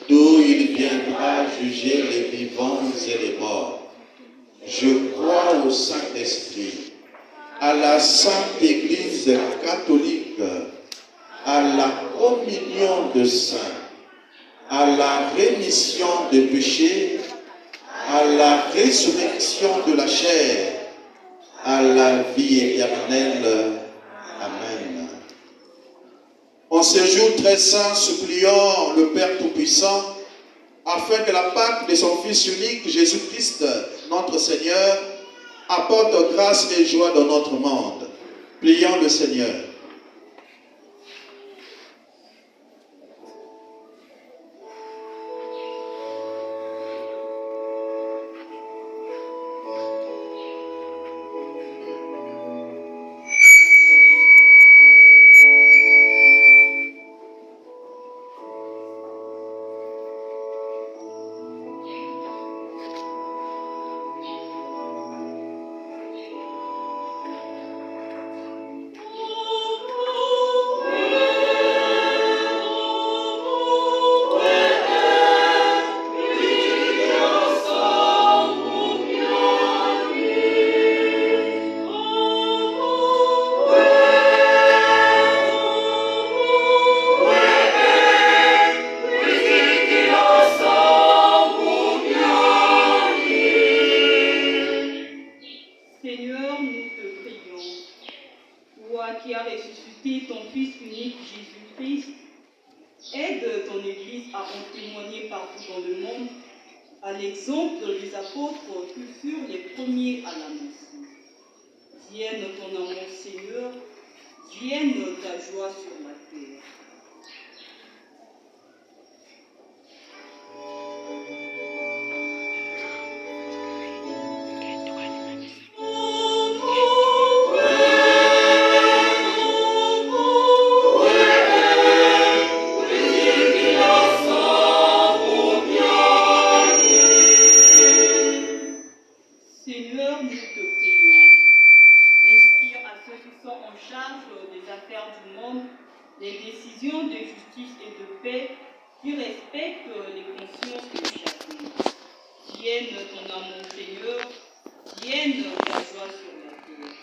d'où il viendra juger les vivants et les morts. Je crois au Saint-Esprit, à la Sainte Église catholique, à la communion de saints, à la rémission des péchés, à la résurrection de la chair, à la vie éternelle. Amen. En ce jour très saint, supplions le Père Tout-Puissant, afin que la Pâque de son Fils unique, Jésus-Christ, notre Seigneur, apporte grâce et joie dans notre monde. Prions le Seigneur. justice et de paix qui respecte les consciences de chacun. Vienne ton amour, Seigneur, vienne ta joie sur la terre.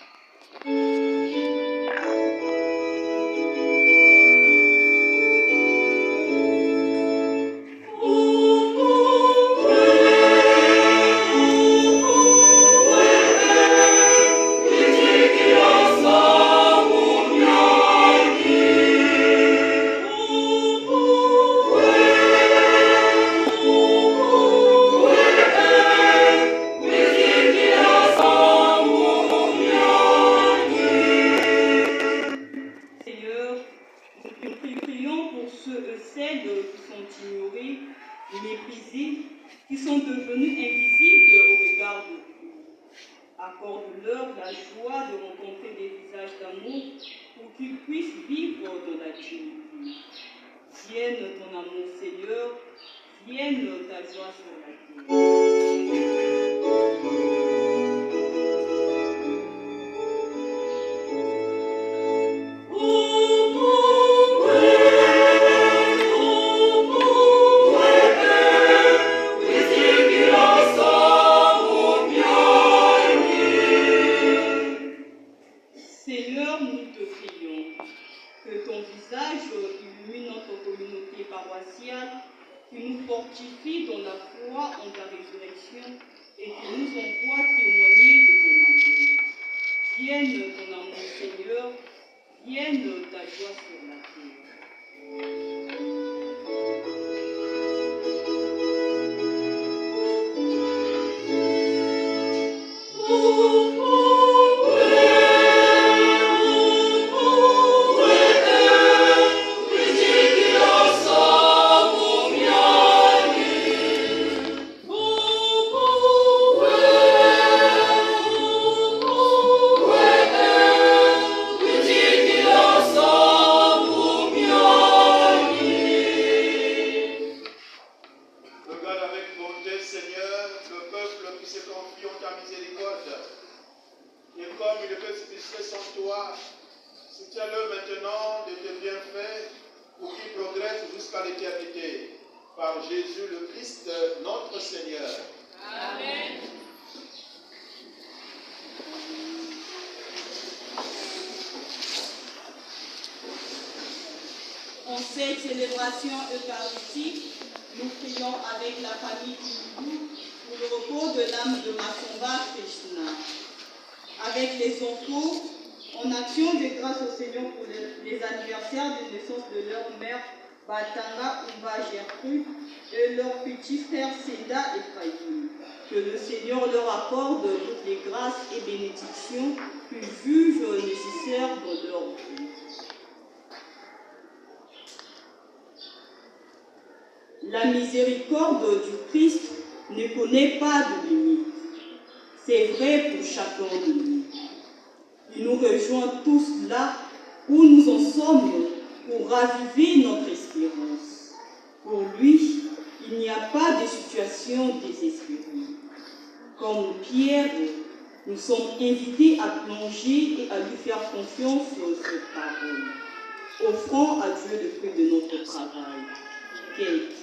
Qui sont devenus invisibles au regard de Dieu. Accorde-leur la joie de rencontrer des visages d'amour pour qu'ils puissent vivre dans la dignité. Vienne ton amour, Seigneur, vienne ta joie sur la terre. Qui nous fortifie dans la foi en ta résurrection et qui nous envoie témoigner de ton amour. Vienne ton amour, Seigneur, vienne ta joie sur la terre. En cette célébration eucharistique, nous prions avec la famille Kiliou pour le repos de l'âme de Masomba Krishna. Avec les enfants, en action de grâce au Seigneur pour les anniversaires de naissance de leur mère Batanga Umba Gertrude et leur petit frère Seda Ephraïm. Que le Seigneur leur accorde toutes les grâces et bénédictions qu'ils jugent nécessaires dans leur vie. La miséricorde du Christ ne connaît pas de limite. C'est vrai pour chacun de nous. Il nous rejoint tous là où nous en sommes pour raviver notre espérance. Pour lui, il n'y a pas de situation désespérée. Comme Pierre, nous sommes invités à plonger et à lui faire confiance sur cette parole, offrant à Dieu le fruit de notre travail. Kate.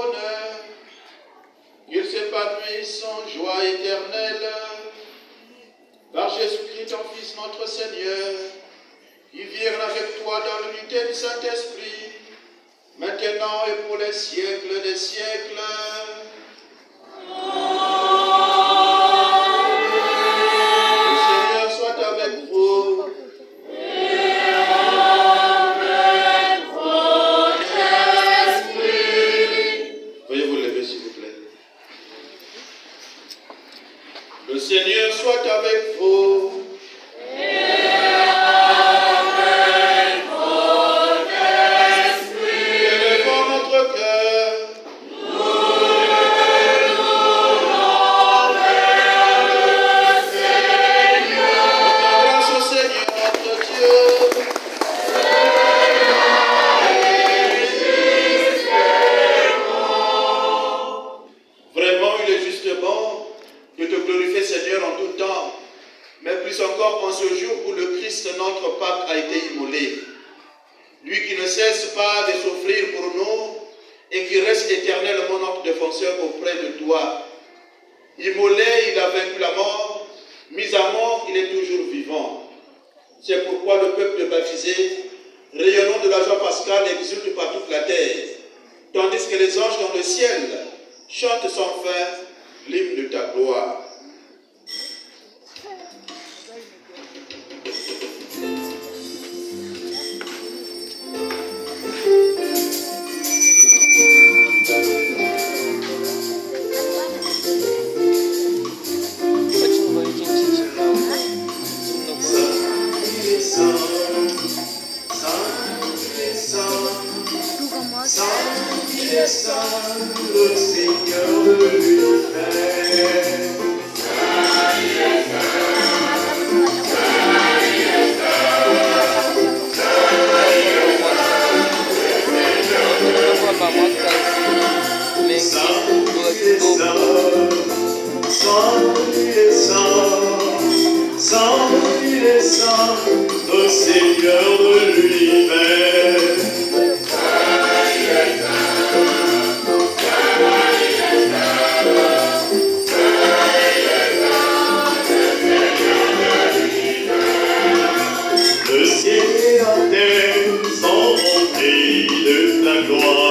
bonheur, qu'ils s'épanouissent en joie éternelle, par Jésus-Christ, ton Fils, notre Seigneur, qui vient avec toi dans l'unité du Saint-Esprit, maintenant et pour les siècles des siècles. Le Seigneur soit avec vous. Veuillez vous lever, s'il vous plaît. Le Seigneur soit avec vous. Élevons notre cœur. Grâce au Seigneur notre Dieu. Vraiment, il est justement de te glorifier, Seigneur, en tout temps, mais plus encore en ce jour où le Christ, notre Pâque, a été immolé. Lui qui ne cesse pas de souffrir pour nous et qui reste éternellement notre défenseur auprès de toi. Immolé, il a vaincu la mort, mis à mort, il est toujours vivant. C'est pourquoi le peuple baptisé, rayonnant de la joie pascale, exulte par toute la terre, tandis que les anges dans le ciel chantent sans fin l'hymne de ta gloire. Le Seigneur de l'univers. Le Seigneur de l'univers. Le ciel et la terre sont remplis de ta gloire.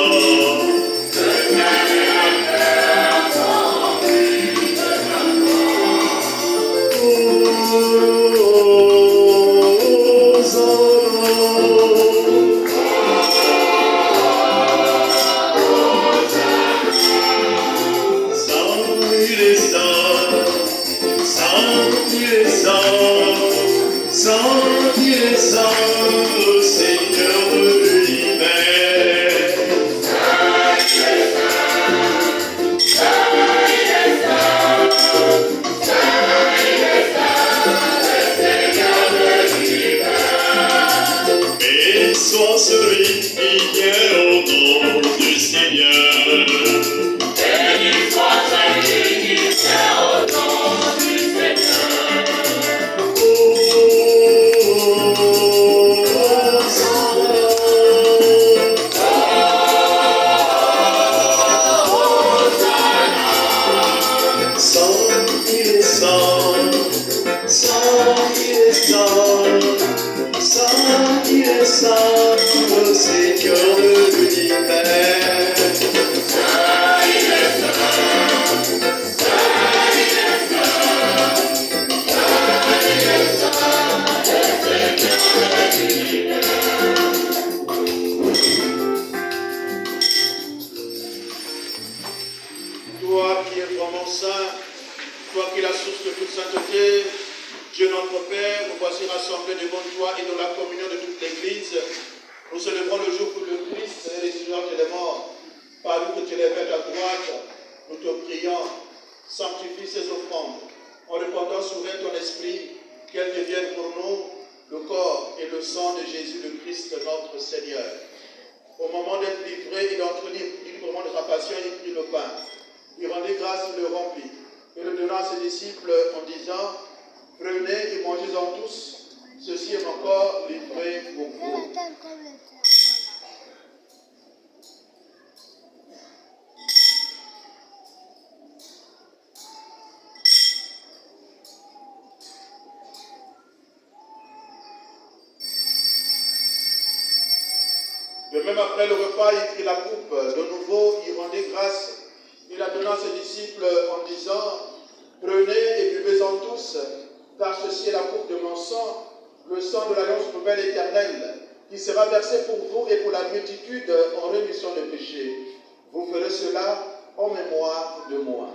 Le Seigneur de l'univers. Et soit celui qui vient au nom du Seigneur. Béni soit celui qui vient au nom du Seigneur. Le Seigneur de l'univers. Toi qui es vraiment saint, toi qui es la source de toute sainteté, Dieu notre Père, nous voici rassemblés devant toi et dans la communion de toute l'Église. Nous célébrons le jour où le Christ est ressuscité des morts. Par lui que tu les mets à droite, nous te prions, sanctifie ces offrandes. En répandant sur elle ton esprit, qu'elles deviennent pour nous le corps et le sang de Jésus le Christ notre Seigneur. Au moment d'être livré et d'entrer librement de sa passion, il prit le pain. Il rendit grâce, il le rompit. Et le donna à ses disciples en disant, prenez et mangez-en tous, ceci est mon corps livré pour vous. même après le repas, il prit la coupe. De nouveau, il rendit grâce. Il la donna à ses disciples en disant, prenez et buvez-en tous, car ceci est la coupe de mon sang, le sang de l'alliance nouvelle éternelle, qui sera versé pour vous et pour la multitude en rémission des péchés. Vous ferez cela en mémoire de moi.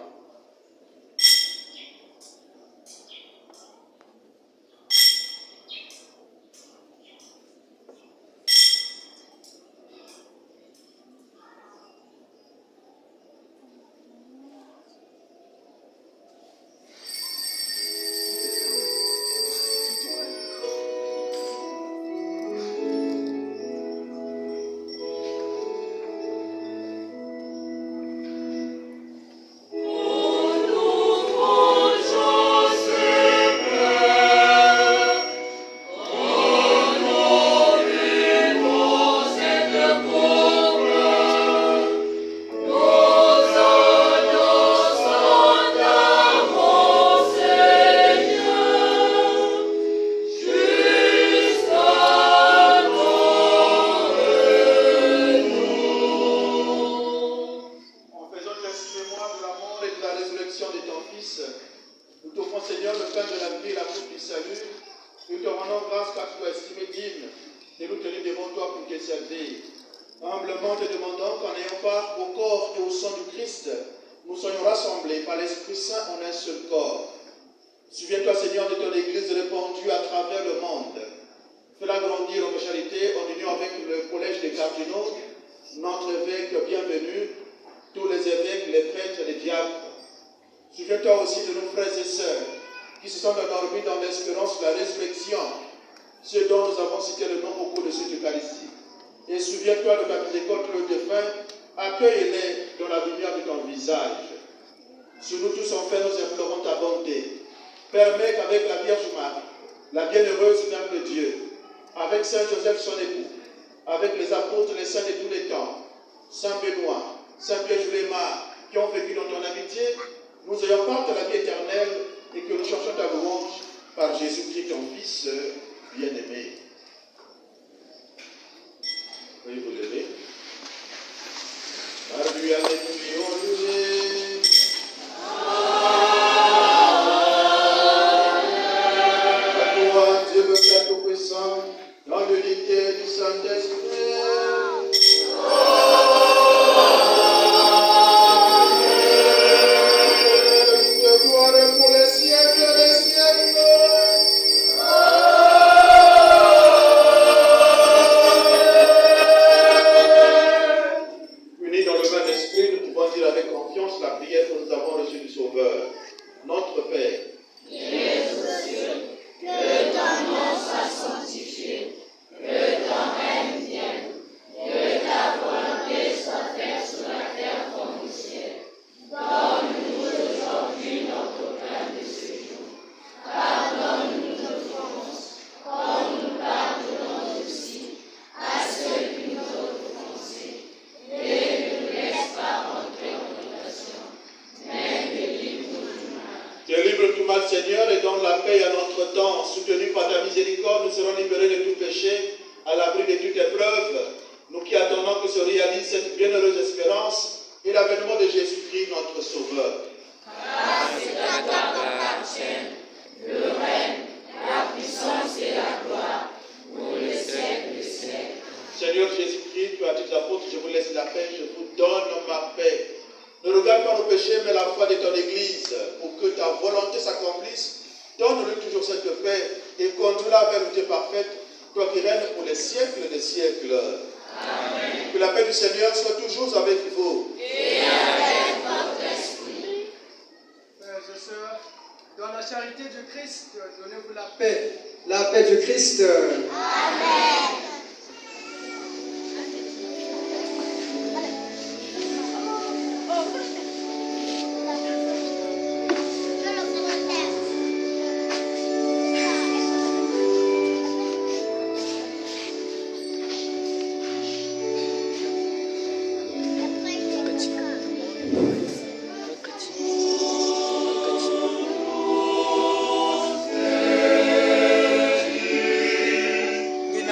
La paix du Christ. Amen.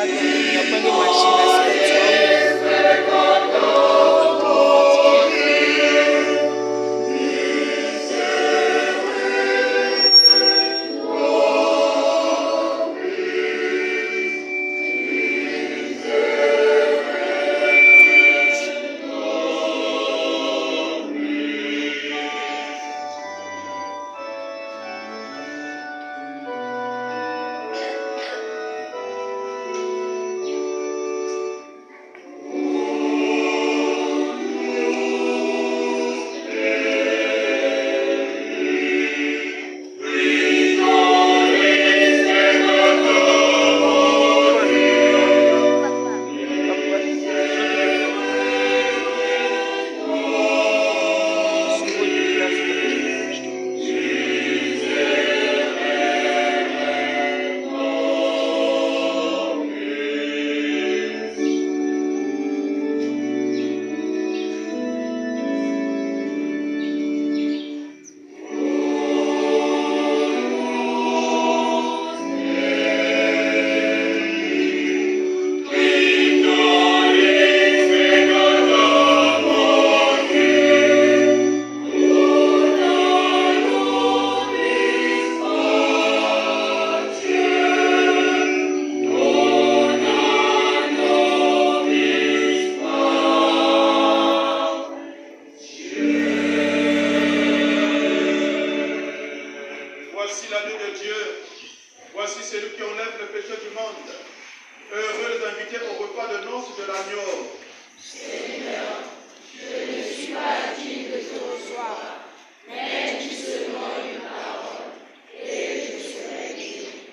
Amen. Voici l'agneau de Dieu. Voici celui qui enlève le péché du monde. Heureux les invités au repas de noces de l'agneau. Seigneur, je ne suis pas digne de te recevoir, mais dis seulement une parole, et je serai guéri.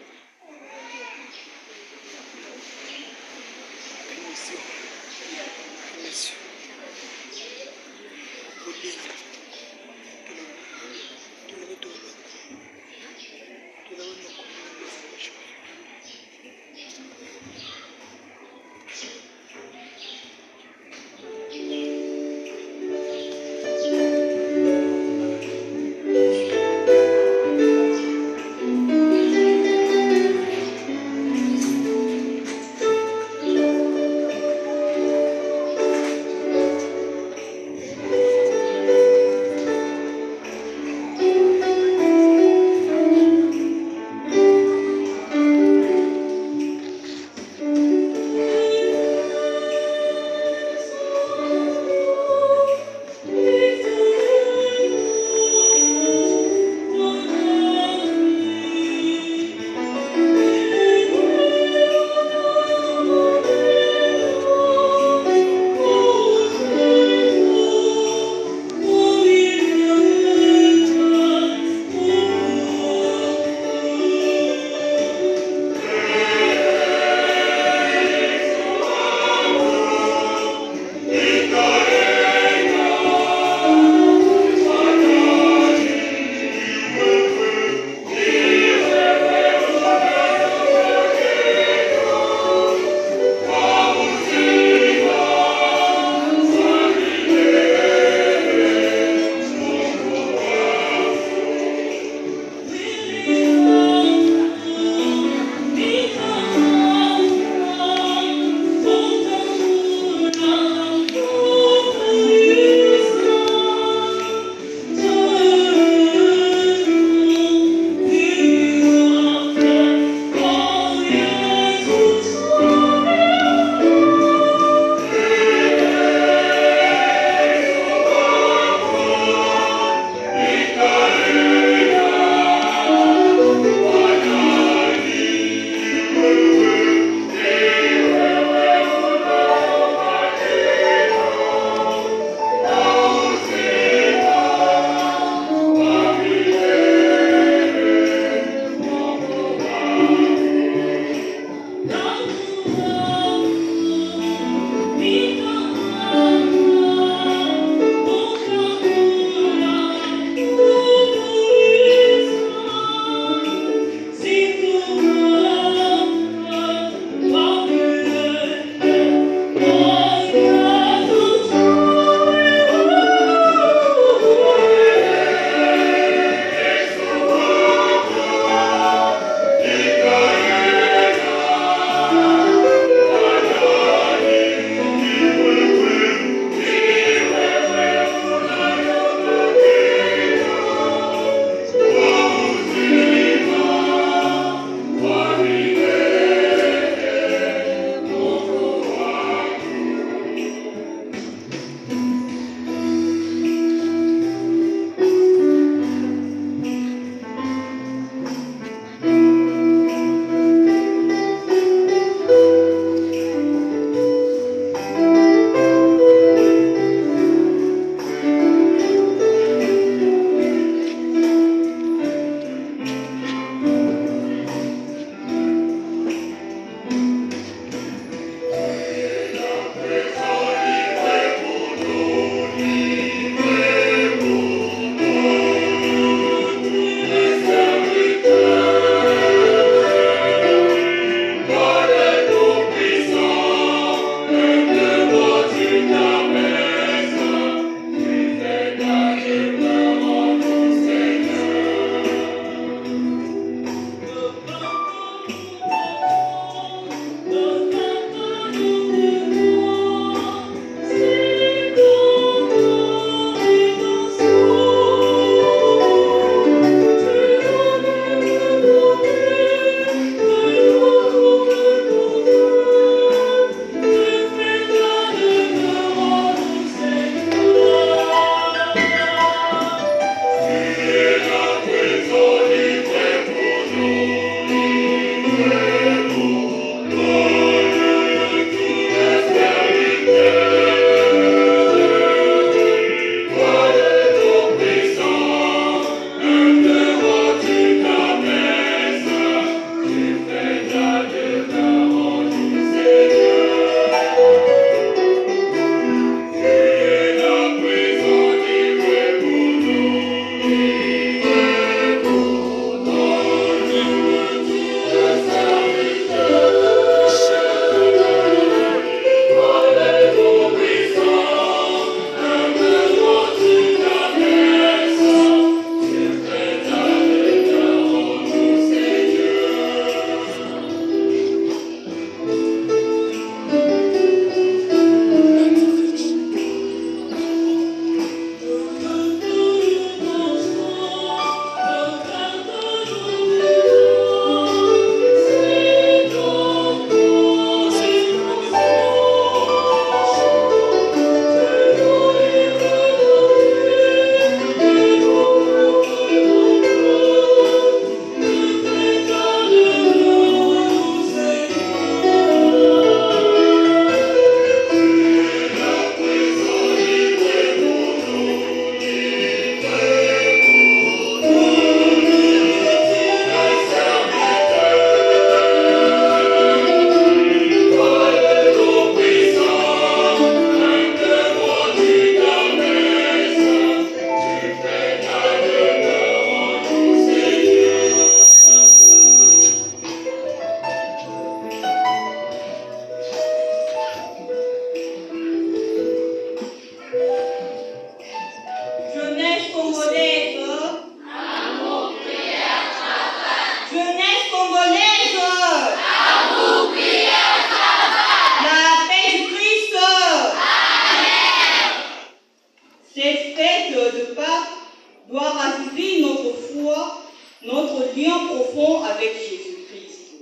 doit raviver notre foi, notre lien profond avec Jésus-Christ.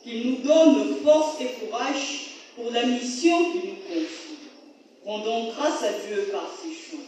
Qu'il nous donne force et courage pour la mission qu'il nous confie. Rendons grâce à Dieu par ces chants.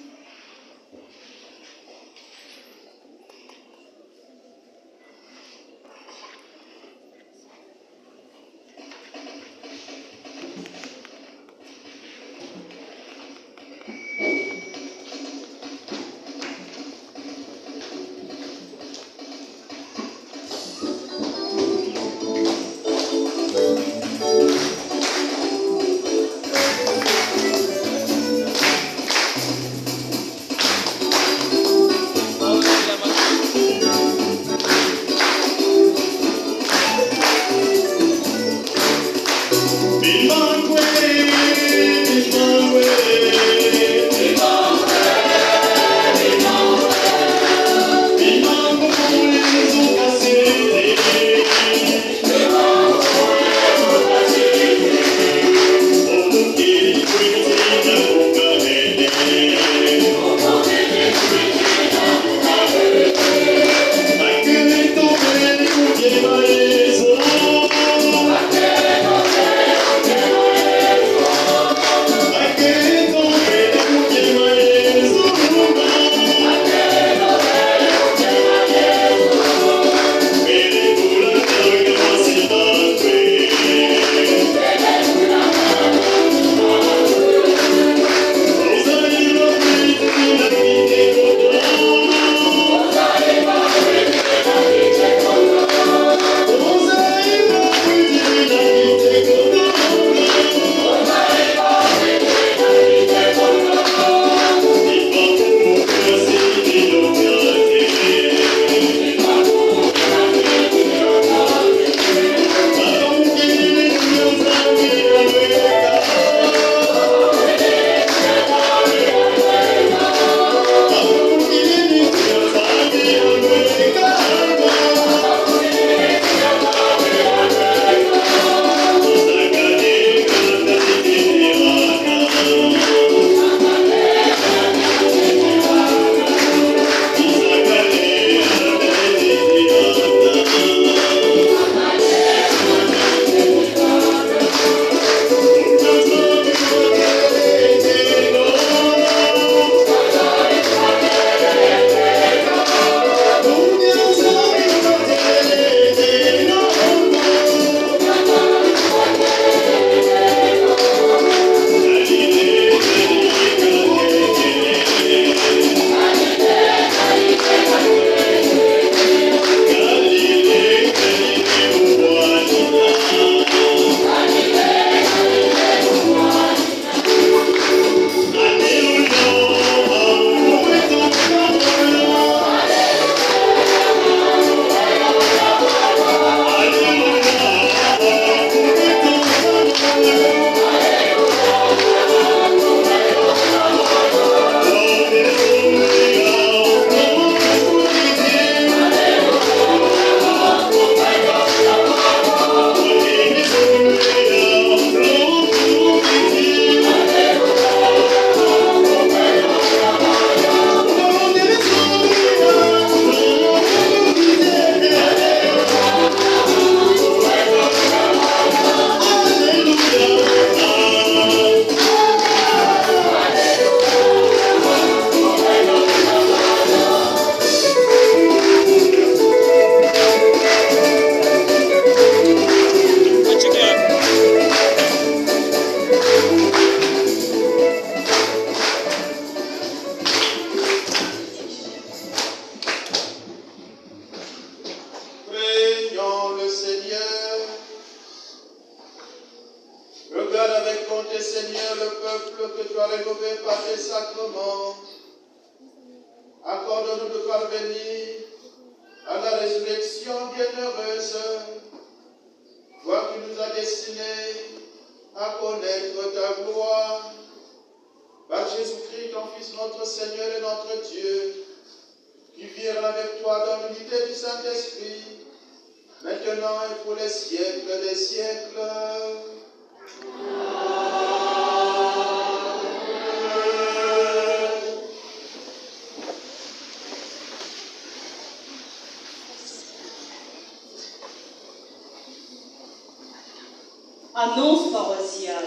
Annonce paroissiale.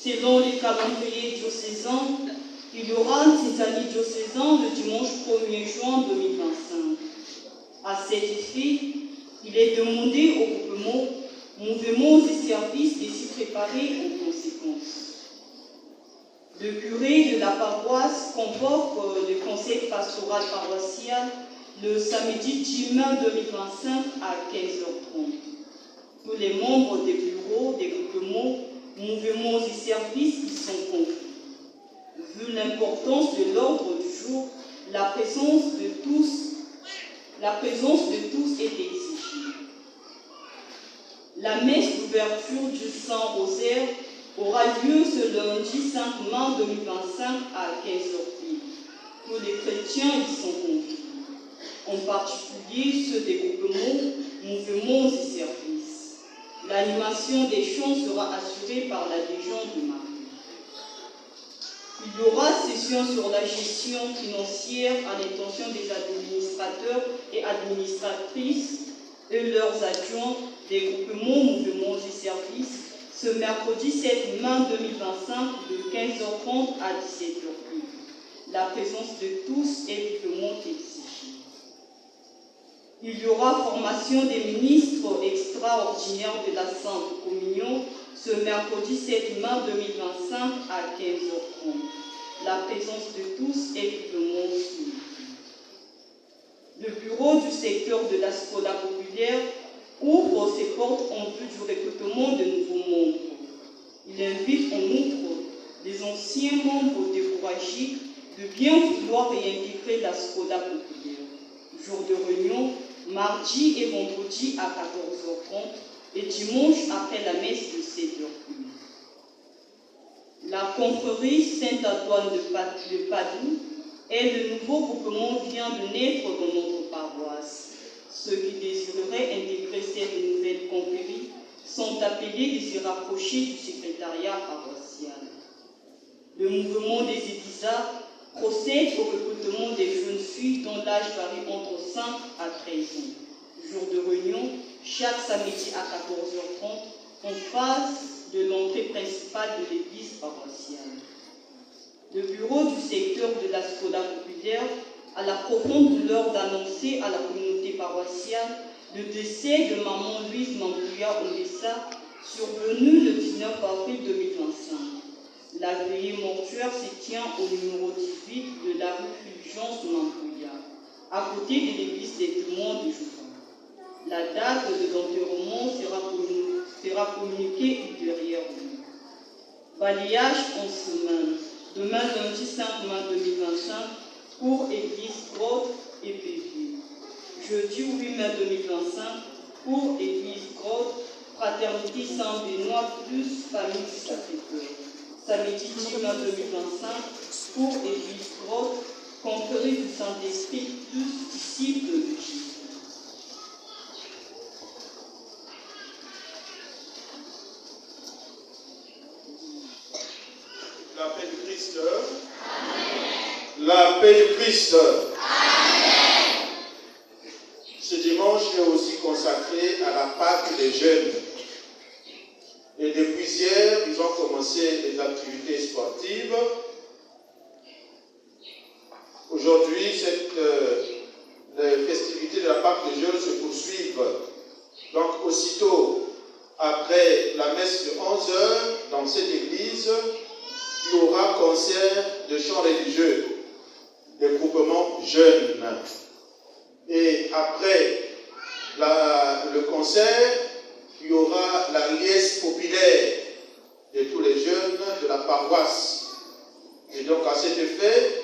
Selon les calendriers diocésains, il y aura un Tisani diocésain le dimanche 1er juin 2025. À cet effet, il est demandé au groupement, mouvements et services de s'y préparer en conséquence. Le curé de la paroisse convoque le conseil pastoral paroissial le samedi 10 mai 2025 à 15h30. Tous les membres des bureaux, des groupements, mouvements et services y sont conviés. Vu l'importance de l'ordre du jour, la présence de tous est exigée. La messe d'ouverture du Saint-Rosaire aura lieu ce lundi 5 mai 2025 à 15h. Tous les chrétiens y sont conviés, en particulier ceux des groupements, mouvements et services. L'animation des chants sera assurée par la Légion de Marie. Il y aura session sur la gestion financière à l'intention des administrateurs et administratrices et leurs adjoints des groupements, mouvements et services ce mercredi 7 mai 2025 de 15h30 à 17h. La présence de tous est vivement exigée. Il y aura formation des ministres extraordinaires de la Sainte Communion ce mercredi 7 mai 2025 à 15h30. La présence de tous est vivement suivie. Le bureau du secteur de la Scola populaire ouvre ses portes en vue du recrutement de nouveaux membres. Il invite en outre les anciens membres découragés de bien vouloir réintégrer la Scola populaire. Jour de réunion, mardi et vendredi à 14h30 et dimanche après la messe de 7h. La confrérie Saint-Antoine de Padoue et le nouveau groupement vient de naître dans notre paroisse. Ceux qui désireraient intégrer cette nouvelle confrérie sont appelés de se rapprocher du secrétariat paroissial. Le mouvement des Élisas procède au recrutement des jeunes filles dont l'âge varie entre 5 à 13 ans. Jour de réunion, chaque samedi à 14h30, en face de l'entrée principale de l'église paroissiale. Le bureau du secteur de la Scola populaire a la profonde douleur d'annoncer à la communauté paroissiale le décès de maman Louise Mambouya Ondessa, survenu le 19 avril 2025. La veillée mortuaire se tient au numéro 18 de la rue Fulgence Mambouya, à côté de l'église des témoins de Jouvin. La date de l'enterrement sera communiquée ultérieurement. Balayage en semaine. Demain, lundi 5 mai 2025, pour Église Grotte et PV. Jeudi 8 mai 2025, pour Église Grotte, Fraternité Saint-Benoît plus Famille du Sacré-Cœur. Samedi 10 mai 2025, pour Église Grotte, Confrérie du Saint-Esprit plus disciples de Jésus. La paix du Christ. Amen. La paix du Christ. Amen. Ce dimanche est aussi consacré à la Pâque des jeunes. Et depuis hier, ils ont commencé les activités sportives. Aujourd'hui, les festivités de la Pâque des jeunes se poursuivent. Donc, aussitôt après la messe de 11h, dans cette église, il y aura concert de chants religieux, des groupements jeunes. Et après le concert, il y aura la liesse populaire de tous les jeunes de la paroisse. Et donc à cet effet,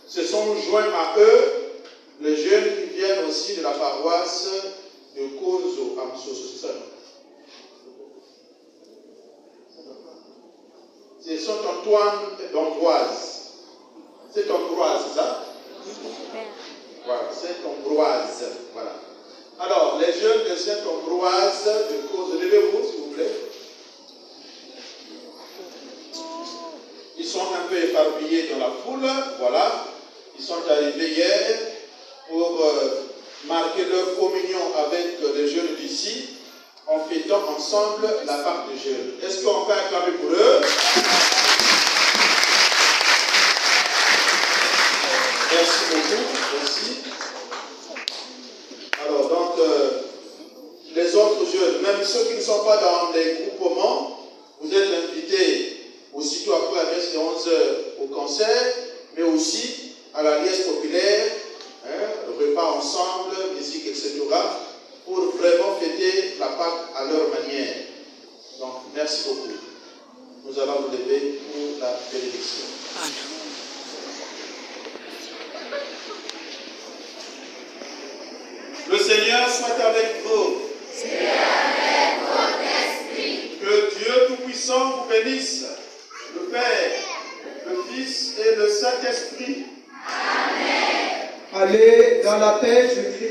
se sont joints à eux les jeunes qui viennent aussi de la paroisse de Kozo Amsoso. C'est Saint-Antoine d'Ambroise. C'est Ambroise, c'est ça? Voilà, Saint-Ambroise. Voilà. Alors, les jeunes de Saint-Ambroise de Cause, levez-vous, s'il vous plaît. Ils sont un peu éparpillés dans la foule, voilà. Ils sont arrivés hier pour marquer leur communion avec les jeunes d'ici, en fêtant ensemble la Pâque de jeûne. Est-ce qu'on peut acclamer pour eux? Merci beaucoup. Merci. Alors, donc, les autres jeunes, même ceux qui ne sont pas dans les groupements, vous êtes invités aussitôt après la messe de 11h au concert, mais aussi à la liesse populaire, repas ensemble, musique, etc., pour vraiment fêter la Pâque à leur manière. Donc, merci beaucoup. Nous allons nous lever pour la bénédiction. Le Seigneur soit avec vous. Et avec votre esprit. Que Dieu Tout-Puissant vous bénisse, le Père, le Fils et le Saint-Esprit. Allez dans la paix du Christ.